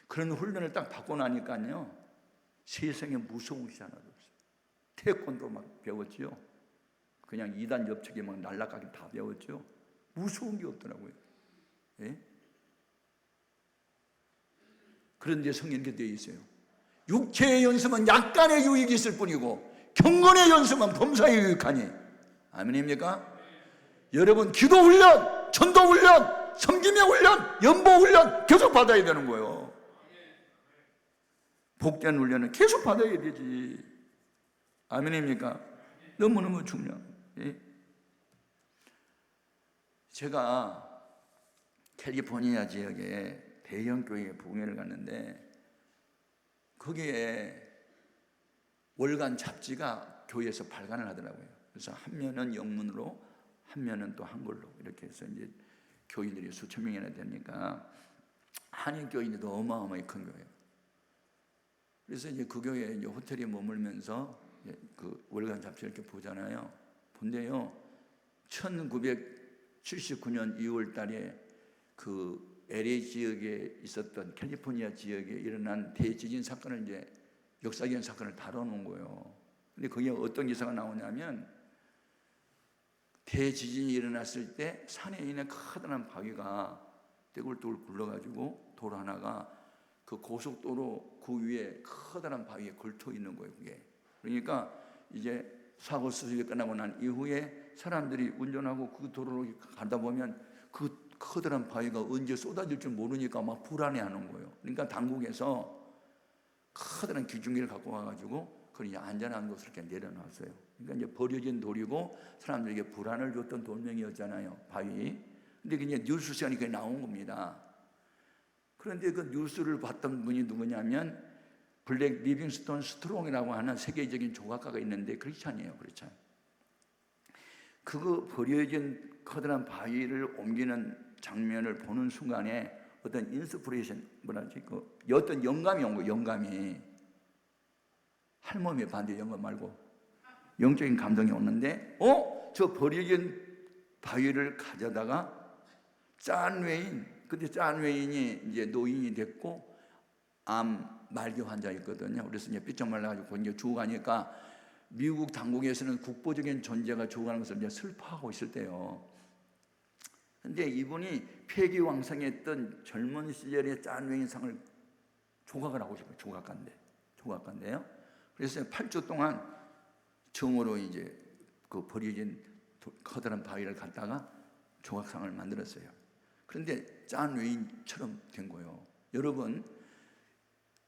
B: 그런 훈련을 딱 받고 나니까요 세상에 무서운 것이 하나도 없어요. 태권도 막 배웠지요. 그냥 2단 옆쪽에 막 날라가기 다 배웠죠. 무서운 게 없더라고요. 예? 그런데 성경에 이렇게 되어 있어요. 육체의 연습은 약간의 유익이 있을 뿐이고 경건의 연습은 범사에 유익하니. 아멘입니까? 여러분 기도 훈련, 전도 훈련, 섬김의 훈련, 연보 훈련 계속 받아야 되는 거예요. 복된 훈련은 계속 받아야 되지. 아멘입니까? 너무너무 중요합니다. 예? 제가 캘리포니아 지역에 대형 교회에 부흥회를 갔는데 거기에 월간 잡지가 교회에서 발간을 하더라고요. 그래서 한 면은 영문으로 한 면은 또 한글로 이렇게 해서 이제 교인들이 수천 명이나 되니까 한인 교인들도 어마어마하게 큰 교회예요. 그래서 이제 그 교회에 이제 호텔에 머물면서 그 월간 잡지를 이렇게 보잖아요. 본데요, 1979년 2월 달에 그 LA 지역에 있었던 캘리포니아 지역에 일어난 대지진 사건을 이제 역사적인 사건을 다뤄놓은 거예요. 근데 거기에 어떤 기사가 나오냐면 대지진이 일어났을 때 산에 있는 커다란 바위가 떼굴떼굴 굴러가지고 돌 하나가 그 고속도로 그 위에 커다란 바위에 걸쳐 있는 거예요. 그게 그러니까 이제 사고 수습이 끝나고 난 이후에 사람들이 운전하고 그 도로로 가다 보면 그 커다란 바위가 언제 쏟아질 줄 모르니까 막 불안해하는 거예요. 그러니까 당국에서 커다란 기중기를 갖고 와가지고 그걸 이제 안전한 곳으로 이렇게 내려놨어요. 그러니까 이제 버려진 돌이고 사람들에게 불안을 줬던 돌멩이였잖아요, 바위. 근데 그게 뉴스 시간이 그게 나온 겁니다. 그런데 그 뉴스를 봤던 분이 누구냐면 블랙 리빙스톤 스트롱이라고 하는 세계적인 조각가가 있는데 크리스찬이에요, 크리스찬. 그거 버려진 커다란 바위를 옮기는 장면을 보는 순간에 어떤 인스피레이션, 뭐라지, 어떤 영감이 온 거예요. 영감이. 할머니의 반대 영감 말고 영적인 감동이 오는데, 저 버려진 바위를 가져다가 짠 외인, 그때 짠 외인이 이제 노인이 됐고 암 말기 환자였거든요. 그래서 이제 삐쩍 말라가지고 이제 죽어가니까 미국 당국에서는 국보적인 존재가 죽어가는 것을 이제 슬퍼하고 있을 때요. 근데 이분이 폐기왕성했던 젊은 시절의 짠 외인상을 조각을 하고 싶어요. 조각가인데요. 그래서 8주 동안 정으로 이제 그 버려진 커다란 바위를 갖다가 조각상을 만들었어요. 그런데 짠 외인처럼 된 거예요. 여러분,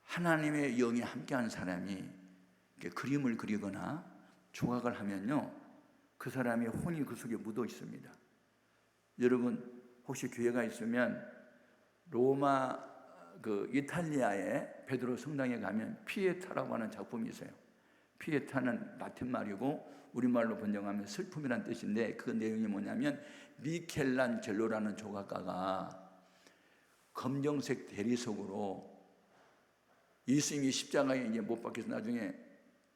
B: 하나님의 영이 함께하는 사람이 이렇게 그림을 그리거나 조각을 하면요, 그 사람의 혼이 그 속에 묻어 있습니다. 여러분, 혹시 기회가 있으면 로마 이탈리아의 베드로 성당에 가면 피에타라고 하는 작품이 있어요. 피에타는 라틴 말이고 우리말로 번역하면 슬픔이라는 뜻인데, 그 내용이 뭐냐면 미켈란젤로라는 조각가가 검정색 대리석으로 예수님이 십자가에 이제 못 박혀서 나중에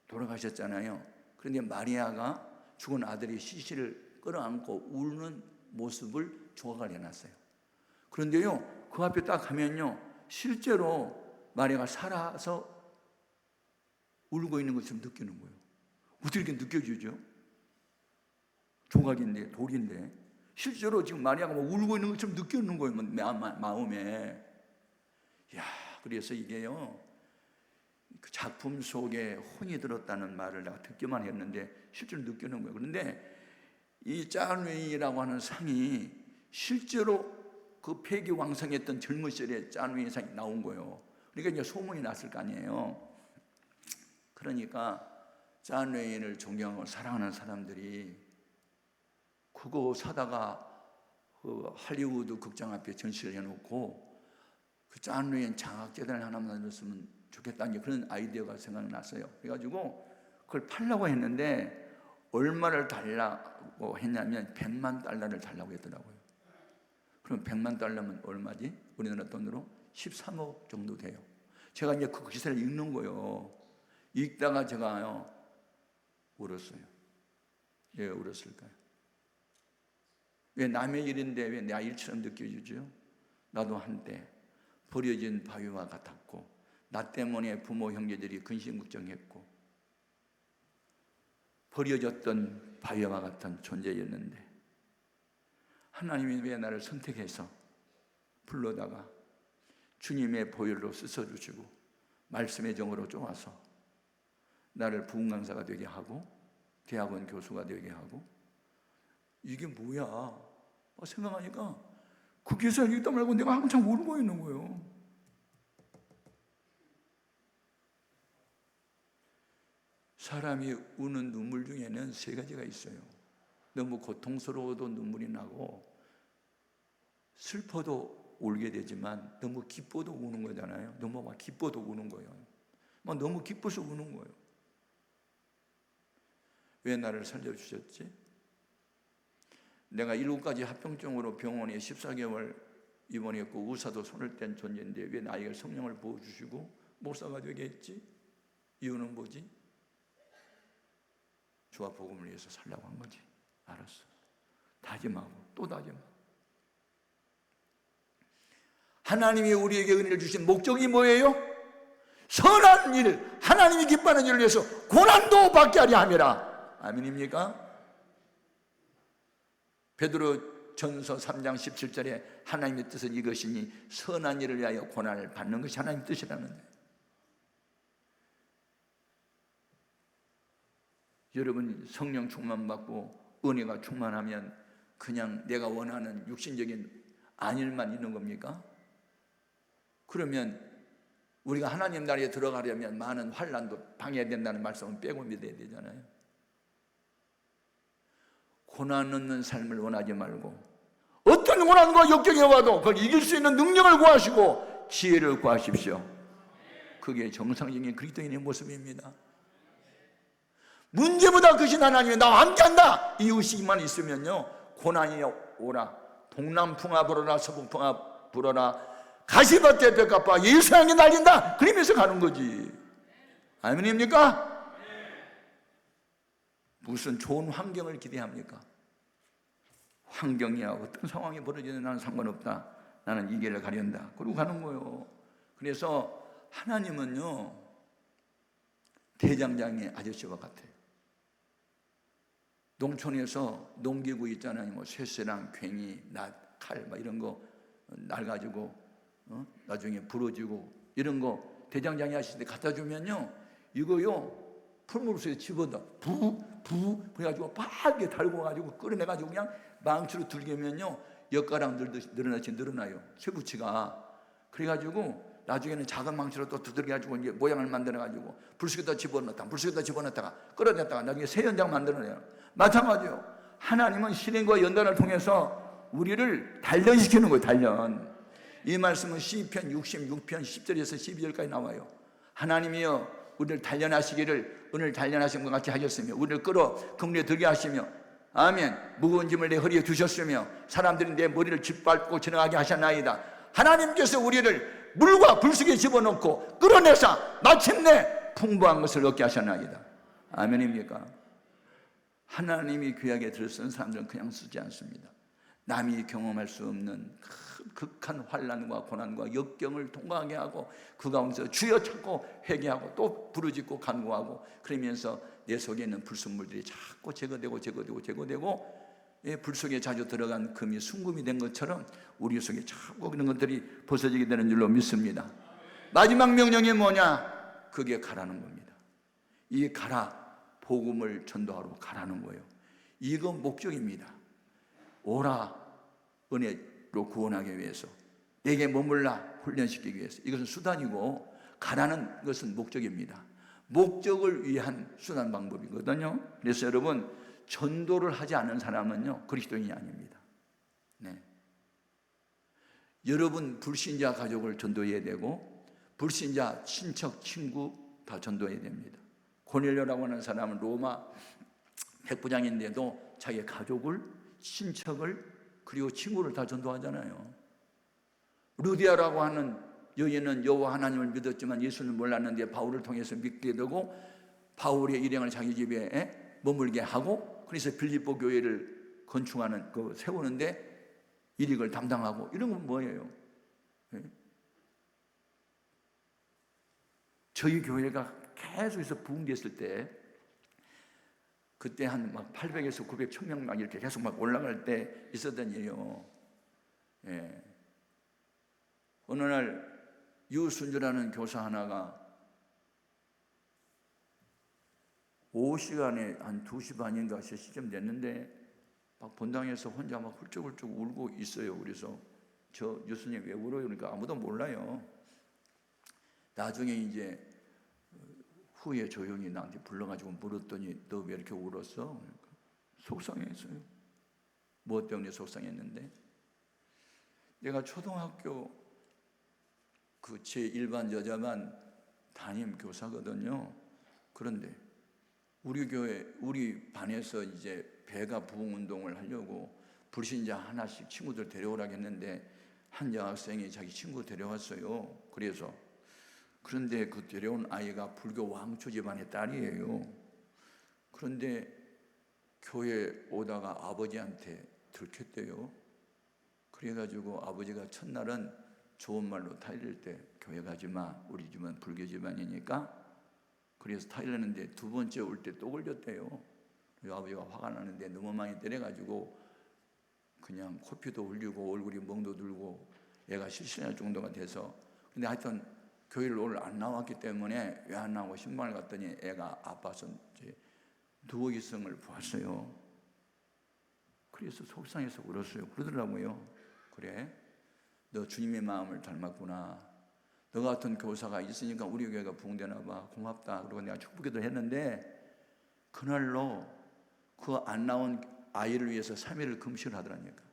B: 돌아가셨잖아요. 그런데 마리아가 죽은 아들의 시신을 끌어안고 우는 모습을 조각을 해놨어요. 그런데요, 그 앞에 딱 가면요, 실제로 마리아가 살아서 울고 있는 것처럼 느끼는 거예요. 어떻게 이렇게 느껴지죠? 조각인데, 돌인데 실제로 지금 마리아가 막 울고 있는 것처럼 느끼는 거예요, 마음에. 야, 그래서 이게요, 그 작품 속에 혼이 들었다는 말을 내가 듣기만 했는데 실제로 느끼는 거예요. 그런데 이 짠웨이라고 하는 상이 실제로 그 폐기왕성했던 젊은 시절에 짠웨이 상이 나온 거예요. 그러니까 이제 소문이 났을 거 아니에요. 그러니까 짠웨이를 존경하고 사랑하는 사람들이 그거 사다가 그 할리우드 극장 앞에 전시를 해놓고 그 짠웨이 장학재단을 하나 만들었으면 좋겠다는 그런 아이디어가 생각났어요. 그래가지고 그걸 팔려고 했는데 얼마를 달라고 했냐면 100만 달러를 달라고 했더라고요. 그럼 100만 달러면 얼마지? 우리나라 돈으로 13억 정도 돼요. 제가 이제 그 기사를 읽는 거예요. 읽다가 제가요, 울었어요. 왜 울었을까요? 왜 남의 일인데 왜 내 일처럼 느껴지죠? 나도 한때 버려진 바위와 같았고, 나 때문에 부모 형제들이 근심걱정했고, 버려졌던 바위와 같은 존재였는데 하나님이 왜 나를 선택해서 불러다가 주님의 보혈로 씻어주시고 말씀의 정으로 쪼아서 나를 부흥 강사가 되게 하고 대학원 교수가 되게 하고, 이게 뭐야? 생각하니까 그 기사를 읽다 말고 내가 한참 울고 있는 거예요. 사람이 우는 눈물 중에는 세 가지가 있어요. 너무 고통스러워도 눈물이 나고, 슬퍼도 울게 되지만 너무 기뻐도 우는 거잖아요. 너무 막 기뻐도 우는 거예요. 막 너무 기뻐서 우는 거예요. 왜 나를 살려주셨지? 내가 7가지 합병증으로 병원에 14개월 입원했고 의사도 손을 뗀 존재인데 왜 나에게 성령을 부어주시고 목사가 되게 했지? 이유는 뭐지? 주와 복음을 위해서 살라고 한 거지. 알았어. 다짐하고 또 다짐하고. 하나님이 우리에게 은혜를 주신 목적이 뭐예요? 선한 일, 하나님이 기뻐하는 일을 위해서 고난도 받게 하려 함이라. 아멘입니까? 베드로 전서 3장 17절에 하나님의 뜻은 이것이니 선한 일을 위하여 고난을 받는 것이 하나님의 뜻이라는데, 여러분 성령 충만 받고 은혜가 충만하면 그냥 내가 원하는 육신적인 안일만 있는 겁니까? 그러면 우리가 하나님 나라에 들어가려면 많은 환난도 방해해야 된다는 말씀은 빼고 믿어야 되잖아요. 고난 없는 삶을 원하지 말고 어떤 고난과 역경이 와도 그걸 이길 수 있는 능력을 구하시고 지혜를 구하십시오. 그게 정상적인 그리스도인의 모습입니다. 문제보다 크신 하나님이 나와 함께한다, 이 의식만 있으면요, 고난이 오라, 동남풍아 불어라, 서북풍아 불어라, 가시밭에 벽가빠 예수양이 날린다 그러면서 가는 거지. 아멘입니까? 무슨 좋은 환경을 기대합니까? 환경이야 어떤 상황이 벌어지든 나는 상관없다. 나는 이 길을 가련다. 그러고 가는 거예요. 그래서 하나님은요 대장장의 아저씨와 같아요. 농촌에서 농기구 있잖아요. 뭐 쇠쇠랑 괭이, 낫, 칼 막 이런 거 날 가지고 나중에 부러지고 이런 거 대장장이 아저씨한테 갖다 주면요 이거요 풀무릇에 집어넣어 부 그래가지고 빨게 달고 가지고 끓여내가지고 그냥 망치로 들게면요 엿가락 늘어나지 늘어나요 쇠붙이가. 그래가지고 나중에는 작은 망치로 또 두들겨가지고 이제 모양을 만들어가지고 불 속에다 집어넣다가 끌어냈다가 나중에 새 연장 만들어내요. 마찬가지요. 하나님은 신인과 연단을 통해서 우리를 단련시키는 거예요. 단련. 이 말씀은 시편 66편 10절에서 12절까지 나와요. 하나님이여 우리를 단련하시기를 오늘 단련하신 것 같이 하셨으며 우리를 끌어 긍휼에 들게 하시며 아멘 무거운 짐을 내 허리에 두셨으며 사람들이 내 머리를 짓밟고 지나가게 하셨나이다. 하나님께서 우리를 물과 불 속에 집어넣고 끌어내사 마침내 풍부한 것을 얻게 하셨나이다. 아멘입니까? 하나님이 귀하게 들어쓰는 사람들은 그냥 쓰지 않습니다. 남이 경험할 수 없는 극한 환난과 고난과 역경을 통과하게 하고 그 가운데서 주여 찾고 회개하고 또 부르짖고 간구하고 그러면서 내 속에 있는 불순물들이 자꾸 제거되고 불 속에 자주 들어간 금이 순금이 된 것처럼 우리 속에 자꾸 그런 것들이 벗어지게 되는 줄로 믿습니다. 마지막 명령이 뭐냐? 그게 가라는 겁니다. 이 가라, 복음을 전도하러 가라는 거예요. 이거 목적입니다. 오라, 은혜로 구원하기 위해서 내게 머물라 훈련시키기 위해서. 이것은 수단이고 가라는 것은 목적입니다. 목적을 위한 수단 방법이거든요. 그래서 여러분 전도를 하지 않은 사람은요 그리스도인이 아닙니다. 네. 여러분 불신자 가족을 전도해야 되고 불신자 친척 친구 다 전도해야 됩니다. 고넬료라고 하는 사람은 로마 백부장인데도 자기 가족을 친척을 그리고 친구를 다 전도하잖아요. 루디아라고 하는 여인은 여호와 하나님을 믿었지만 예수를 몰랐는데 바울을 통해서 믿게 되고 바울의 일행을 자기 집에 머물게 하고 그래서 빌립보 교회를 건축하는 세우는데 일익을 담당하고 이런 건 뭐예요? 저희 교회가 계속해서 부흥됐을 때 그때 한 막 800에서 900, 1000명 막 이렇게 계속 막 올라갈 때 있었던 일이요. 예. 어느 날 유순주라는 교사 하나가 오후 시간에 한 2시 반인가 3시쯤 됐는데 막 본당에서 혼자 막 훌쩍훌쩍 울고 있어요. 그래서 저 유수님 왜 울어요? 그러니까 아무도 몰라요. 나중에 이제 후에 조용히 나한테 불러가지고 물었더니 너 왜 이렇게 울었어? 그러니까 속상했어요. 뭐 때문에 속상했는데 내가 초등학교 그 제1반 여자반 담임 교사거든요. 그런데 우리 교회 우리 반에서 이제 배가 부흥 운동을 하려고 불신자 하나씩 친구들 데려오라고 했는데 한 여학생이 자기 친구 데려왔어요. 그런데 그 데려온 아이가 불교 왕초 집안의 딸이에요. 그런데 교회 오다가 아버지한테 들켰대요. 그래가지고 아버지가 첫날은 좋은 말로 타일릴 때 교회 가지 마. 우리 집은 불교 집안이니까. 그래서 타일렀는데 두 번째 올 때 또 걸렸대요. 아버지가 화가 나는데 너무 많이 때려가지고 그냥 코피도 흘리고 얼굴이 멍도 들고 애가 실신할 정도가 돼서 근데 하여튼 교회를 오늘 안 나왔기 때문에 왜 안 나오고 신방을 갔더니 애가 아파서 이제 누워있음을 보았어요. 그래서 속상해서 울었어요. 그러더라고요. 그래, 너 주님의 마음을 닮았구나. 너 같은 교사가 있으니까 우리 교회가 부흥되나 봐. 고맙다. 그리고 내가 축복기도 했는데 그날로 그 안 나온 아이를 위해서 3일을 금식을 하더라니까.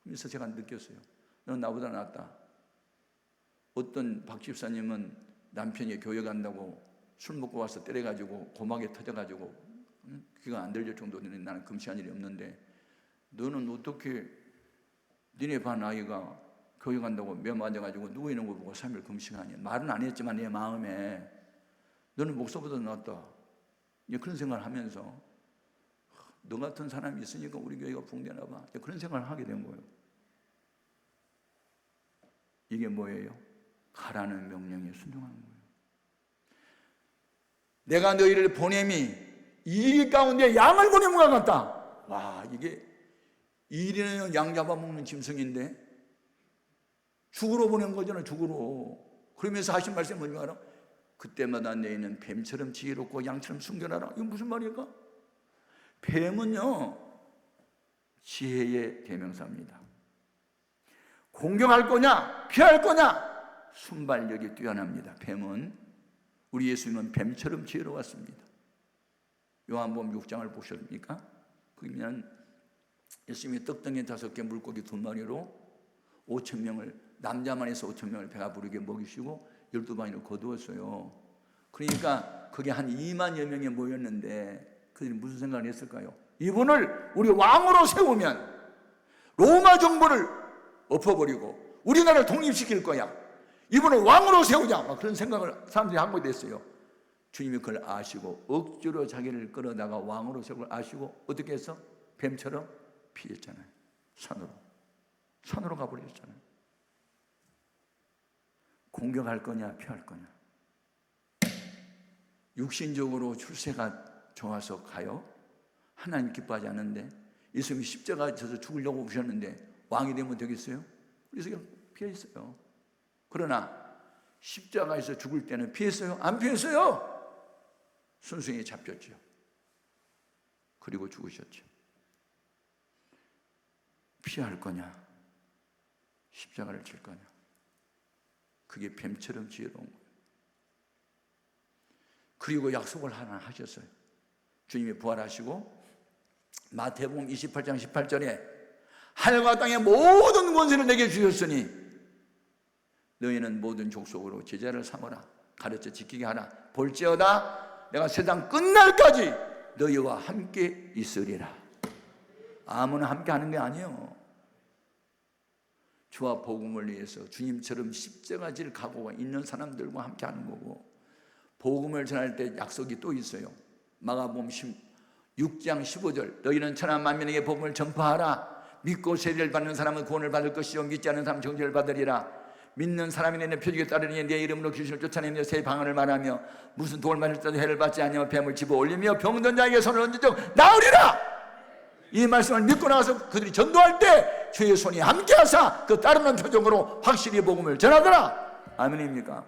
B: 그래서 제가 느꼈어요. 넌 나보다 낫다. 어떤 박 집사님은 남편이 교회 간다고 술 먹고 와서 때려가지고 고막에 터져가지고 귀가 안 들릴 정도는 나는 금식한 일이 없는데 너는 어떻게 니네 반 아이가 교회 간다고 매 맞아가지고 누워있는 거 보고 3일 금식하니, 말은 안 했지만 내 마음에 너는 목사보다 낫다, 그런 생각을 하면서 너 같은 사람이 있으니까 우리 교회가 붕대나 봐, 그런 생각을 하게 된 거예요. 이게 뭐예요? 가라는 명령에 순종하는 거예요. 내가 너희를 보냄이 이 가운데 양을 보낸 것 같다. 와, 이게 일이는 양 잡아먹는 짐승인데 죽으러 보낸 거잖아요. 죽으러. 그러면서 하신 말씀이 뭔지 알아? 그때마다 너희는 뱀처럼 지혜롭고 양처럼 순결하라. 이건 무슨 말일까? 뱀은요, 지혜의 대명사입니다. 공격할 거냐 피할 거냐 순발력이 뛰어납니다. 뱀은, 우리 예수님은 뱀처럼 지혜로웠습니다. 요한복음 6장을 보셨습니까? 그러면 예수님이 떡덩이 5개 물고기 2마리로 5,000명을, 남자만 해서 5,000명을 배가 부르게 먹이시고 12바위로 거두었어요. 그러니까 그게 한 2만여 명이 모였는데 그들이 무슨 생각을 했을까요? 이분을 우리 왕으로 세우면 로마 정부를 엎어버리고 우리나라를 독립시킬 거야, 이분을 왕으로 세우자, 막 그런 생각을 사람들이 하고 됐어요. 주님이 그걸 아시고 억지로 자기를 끌어다가 왕으로 세우고 아시고 어떻게 했어? 뱀처럼 피했잖아요. 산으로 가버렸잖아요. 공격할 거냐 피할 거냐. 육신적으로 출세가 좋아서 가요? 하나님 기뻐하지 않는데, 예수님이 십자가에 져서 죽으려고 오셨는데 왕이 되면 되겠어요? 그래서 그냥 피했어요. 그러나 십자가에서 죽을 때는 피했어요? 안 피했어요? 순순히 잡혔죠. 그리고 죽으셨죠. 피할 거냐 십자가를 질 거냐, 그게 뱀처럼 지혜로운 거예요. 그리고 약속을 하나 하셨어요. 주님이 부활하시고 마태복음 28장 18절에 하늘과 땅의 모든 권세를 내게 주셨으니 너희는 모든 족속으로 제자를 삼아라, 가르쳐 지키게 하라. 볼지어다 내가 세상 끝날까지 너희와 함께 있으리라. 아무나 함께 하는 게 아니에요. 주와 복음을 위해서 주님처럼 십자가질 각오가 있는 사람들과 함께 하는 거고, 복음을 전할 때 약속이 또 있어요. 마가복음 6장 15절 너희는 천하 만민에게 복음을 전파하라. 믿고 세례를 받는 사람은 구원을 받을 것이요 믿지 않는 사람은 정죄를 받으리라. 믿는 사람이 내 표적에 따르니 내 이름으로 귀신을 쫓아내며 새 방언을 말하며 무슨 도를 맞을 때도 해를 받지 아니하며 뱀을 집어 올리며 병든 자에게 손을 얹은 적 나으리라. 이 말씀을 믿고 나가서 그들이 전도할 때 주의 손이 함께하사 그 따르는 표적으로 확실히 복음을 전하더라. 아멘입니까?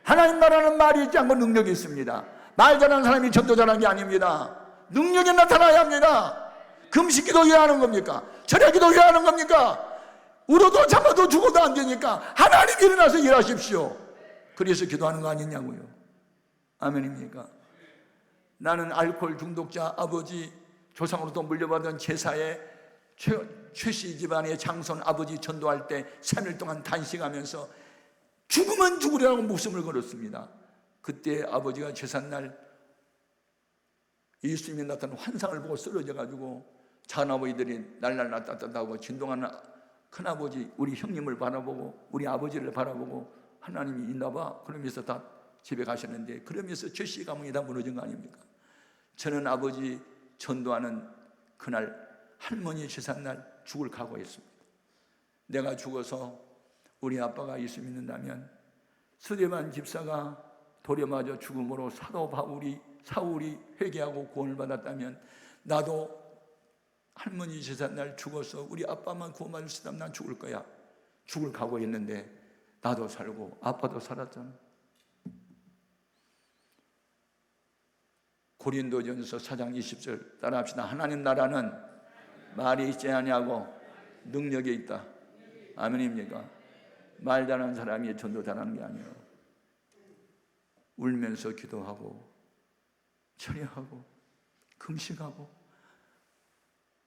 B: 하나님 나라는 말이 있지 않고 능력이 있습니다. 말 잘하는 사람이 전도 잘하는 게 아닙니다. 능력이 나타나야 합니다. 금식 기도 왜 하는 겁니까? 절약 기도 왜 하는 겁니까? 울어도 참아도 죽어도 안 되니까 하나님 일어나서 일하십시오. 그래서 기도하는 거 아니냐고요. 아멘입니까? 나는 알코올 중독자 아버지, 조상으로부터 물려받은 제사에 최씨 집안의 장손 아버지 전도할 때 3일 동안 단식하면서 죽으면 죽으려고 목숨을 걸었습니다. 그때 아버지가 제삿날 예수님이 나타난 환상을 보고 쓰러져가지고 작은아버지들이 날날 따뜻하고 진동하는 큰아버지, 우리 형님을 바라보고 우리 아버지를 바라보고 하나님이 있나봐 그러면서 다 집에 가셨는데, 그러면서 최씨 가문이 다 무너진 거 아닙니까? 저는 아버지 전도하는 그날 할머니 제삿날 죽을 각오했습니다. 내가 죽어서 우리 아빠가 예수 믿는다면 스데반 집사가 돌에 맞아 죽음으로 사울이 회개하고 구원을 받았다면 나도 할머니 제삿날 죽어서 우리 아빠만 구원받을 수 있다면 난 죽을 거야. 죽을 각오했는데 나도 살고 아빠도 살았잖아. 고린도전서 4장 20절 따라합시다. 하나님 나라는 말이 있지 아니하고 능력이 있다. 아멘입니까? 말 잘하는 사람이 전도 잘하는 게 아니에요. 울면서 기도하고 철야하고 금식하고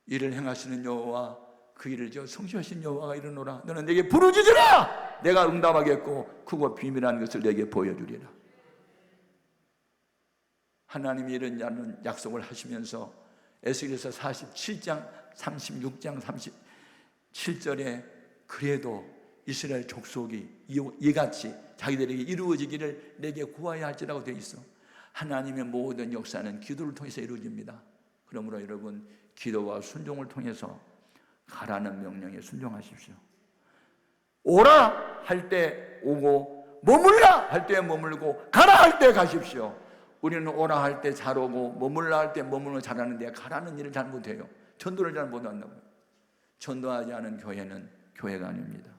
B: 일을 행하시는 여호와 그 일을 성취하신 여호와가 이르노라. 너는 내게 부르짖으라. 내가 응답하겠고 크고 비밀한 것을 내게 보여주리라. 하나님이 이런 약속을 하시면서 에스겔서 47장 36장 37절에 그래도 이스라엘 족속이 이같이 자기들에게 이루어지기를 내게 구하여야 할지라고 되어 있어. 하나님의 모든 역사는 기도를 통해서 이루어집니다. 그러므로 여러분, 기도와 순종을 통해서 가라는 명령에 순종하십시오. 오라 할 때 오고, 머물라 할 때 머물고, 가라 할 때 가십시오. 우리는 오라 할 때 잘 오고, 머물라 할 때 머물러 잘하는데 가라는 일을 잘 못해요. 전도를 잘 못한다고요. 전도하지 않은 교회는 교회가 아닙니다.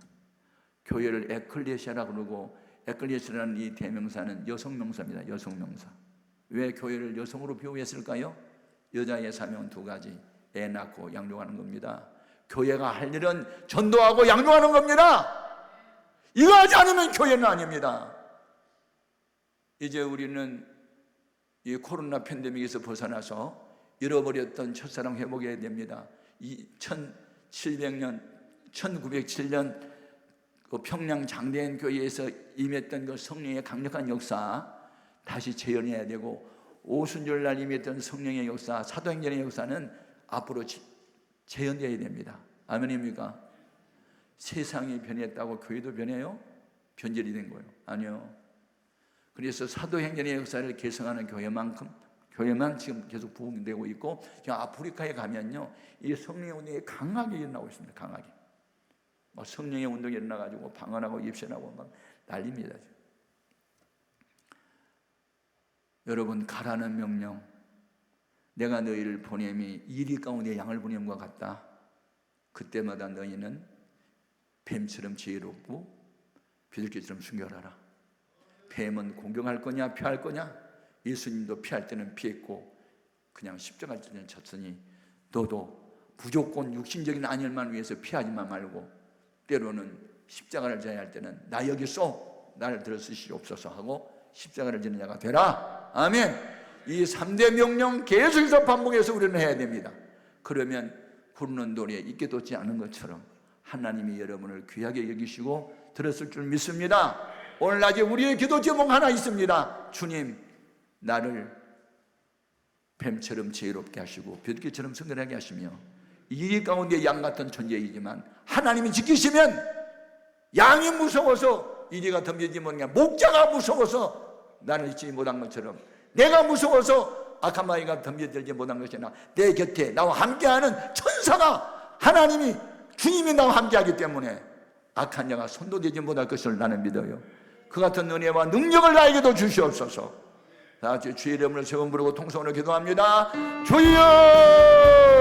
B: 교회를 에클레시아라고 그러고, 에클레시아라는 이 대명사는 여성명사입니다. 여성명사. 왜 교회를 여성으로 비유했을까요? 여자의 사명은 두 가지, 애 낳고 양육하는 겁니다. 교회가 할 일은 전도하고 양육하는 겁니다. 이거 하지 않으면 교회는 아닙니다. 이제 우리는 이 코로나 팬데믹에서 벗어나서 잃어버렸던 첫사랑 회복해야 됩니다. 1907년 그 평양 장대현 교회에서 임했던 그 성령의 강력한 역사 다시 재현해야 되고, 오순절 날 임했던 성령의 역사, 사도행전의 역사는 앞으로 재현되어야 됩니다. 아멘입니까? 세상이 변했다고 교회도 변해요? 변절이 된 거예요? 아니요. 그래서 사도행전의 역사를 개성하는 교회만 지금 계속 부흥되고 있고, 아프리카에 가면요, 이 성령의 운동이 강하게 일어나고 있습니다. 강하게. 막 성령의 운동이 일어나가지고 방언하고 입신하고 막 난립니다. 여러분, 가라는 명령, 내가 너희를 보냄이 이리 가운데 양을 보냄과 같다. 그때마다 너희는 뱀처럼 지혜롭고 비둘기처럼 순결하라. 뱀은 공격할 거냐 피할 거냐? 예수님도 피할 때는 피했고 그냥 십자가를 때는 쳤으니 너도 무조건 육신적인 안일만 위해서 피하지만 말고 때로는 십자가를 져야 할 때는 나 여기 쏘, 나를 들어쓰시옵소서 하고 십자가를 지는 자가 되라. 아멘. 이 3대 명령 계속해서 반복해서 우리는 해야 됩니다. 그러면 부르는 노래에 있게 돋지 않은 것처럼 하나님이 여러분을 귀하게 여기시고 들었을 줄 믿습니다. 오늘 낮에 우리의 기도 제목 하나 있습니다. 주님, 나를 뱀처럼 지혜롭게 하시고 벼룩처럼 성결하게 하시며 이 가운데 양 같은 존재이지만 하나님이 지키시면 양이 무서워서 이리가 덤비지 못한 게 목자가 무서워서 나를 잊지 못한 것처럼 내가 무서워서 악한 마귀가 덤벼들지 못한 것이 아니라 내 곁에 나와 함께하는 천사가 하나님이 주님이 나와 함께하기 때문에 악한 자가 손도 대지 못할 것을 나는 믿어요. 그 같은 은혜와 능력을 나에게도 주시옵소서. 다 같이 주의 이름으로 세 번 부르고 통성으로 기도합니다. 주여!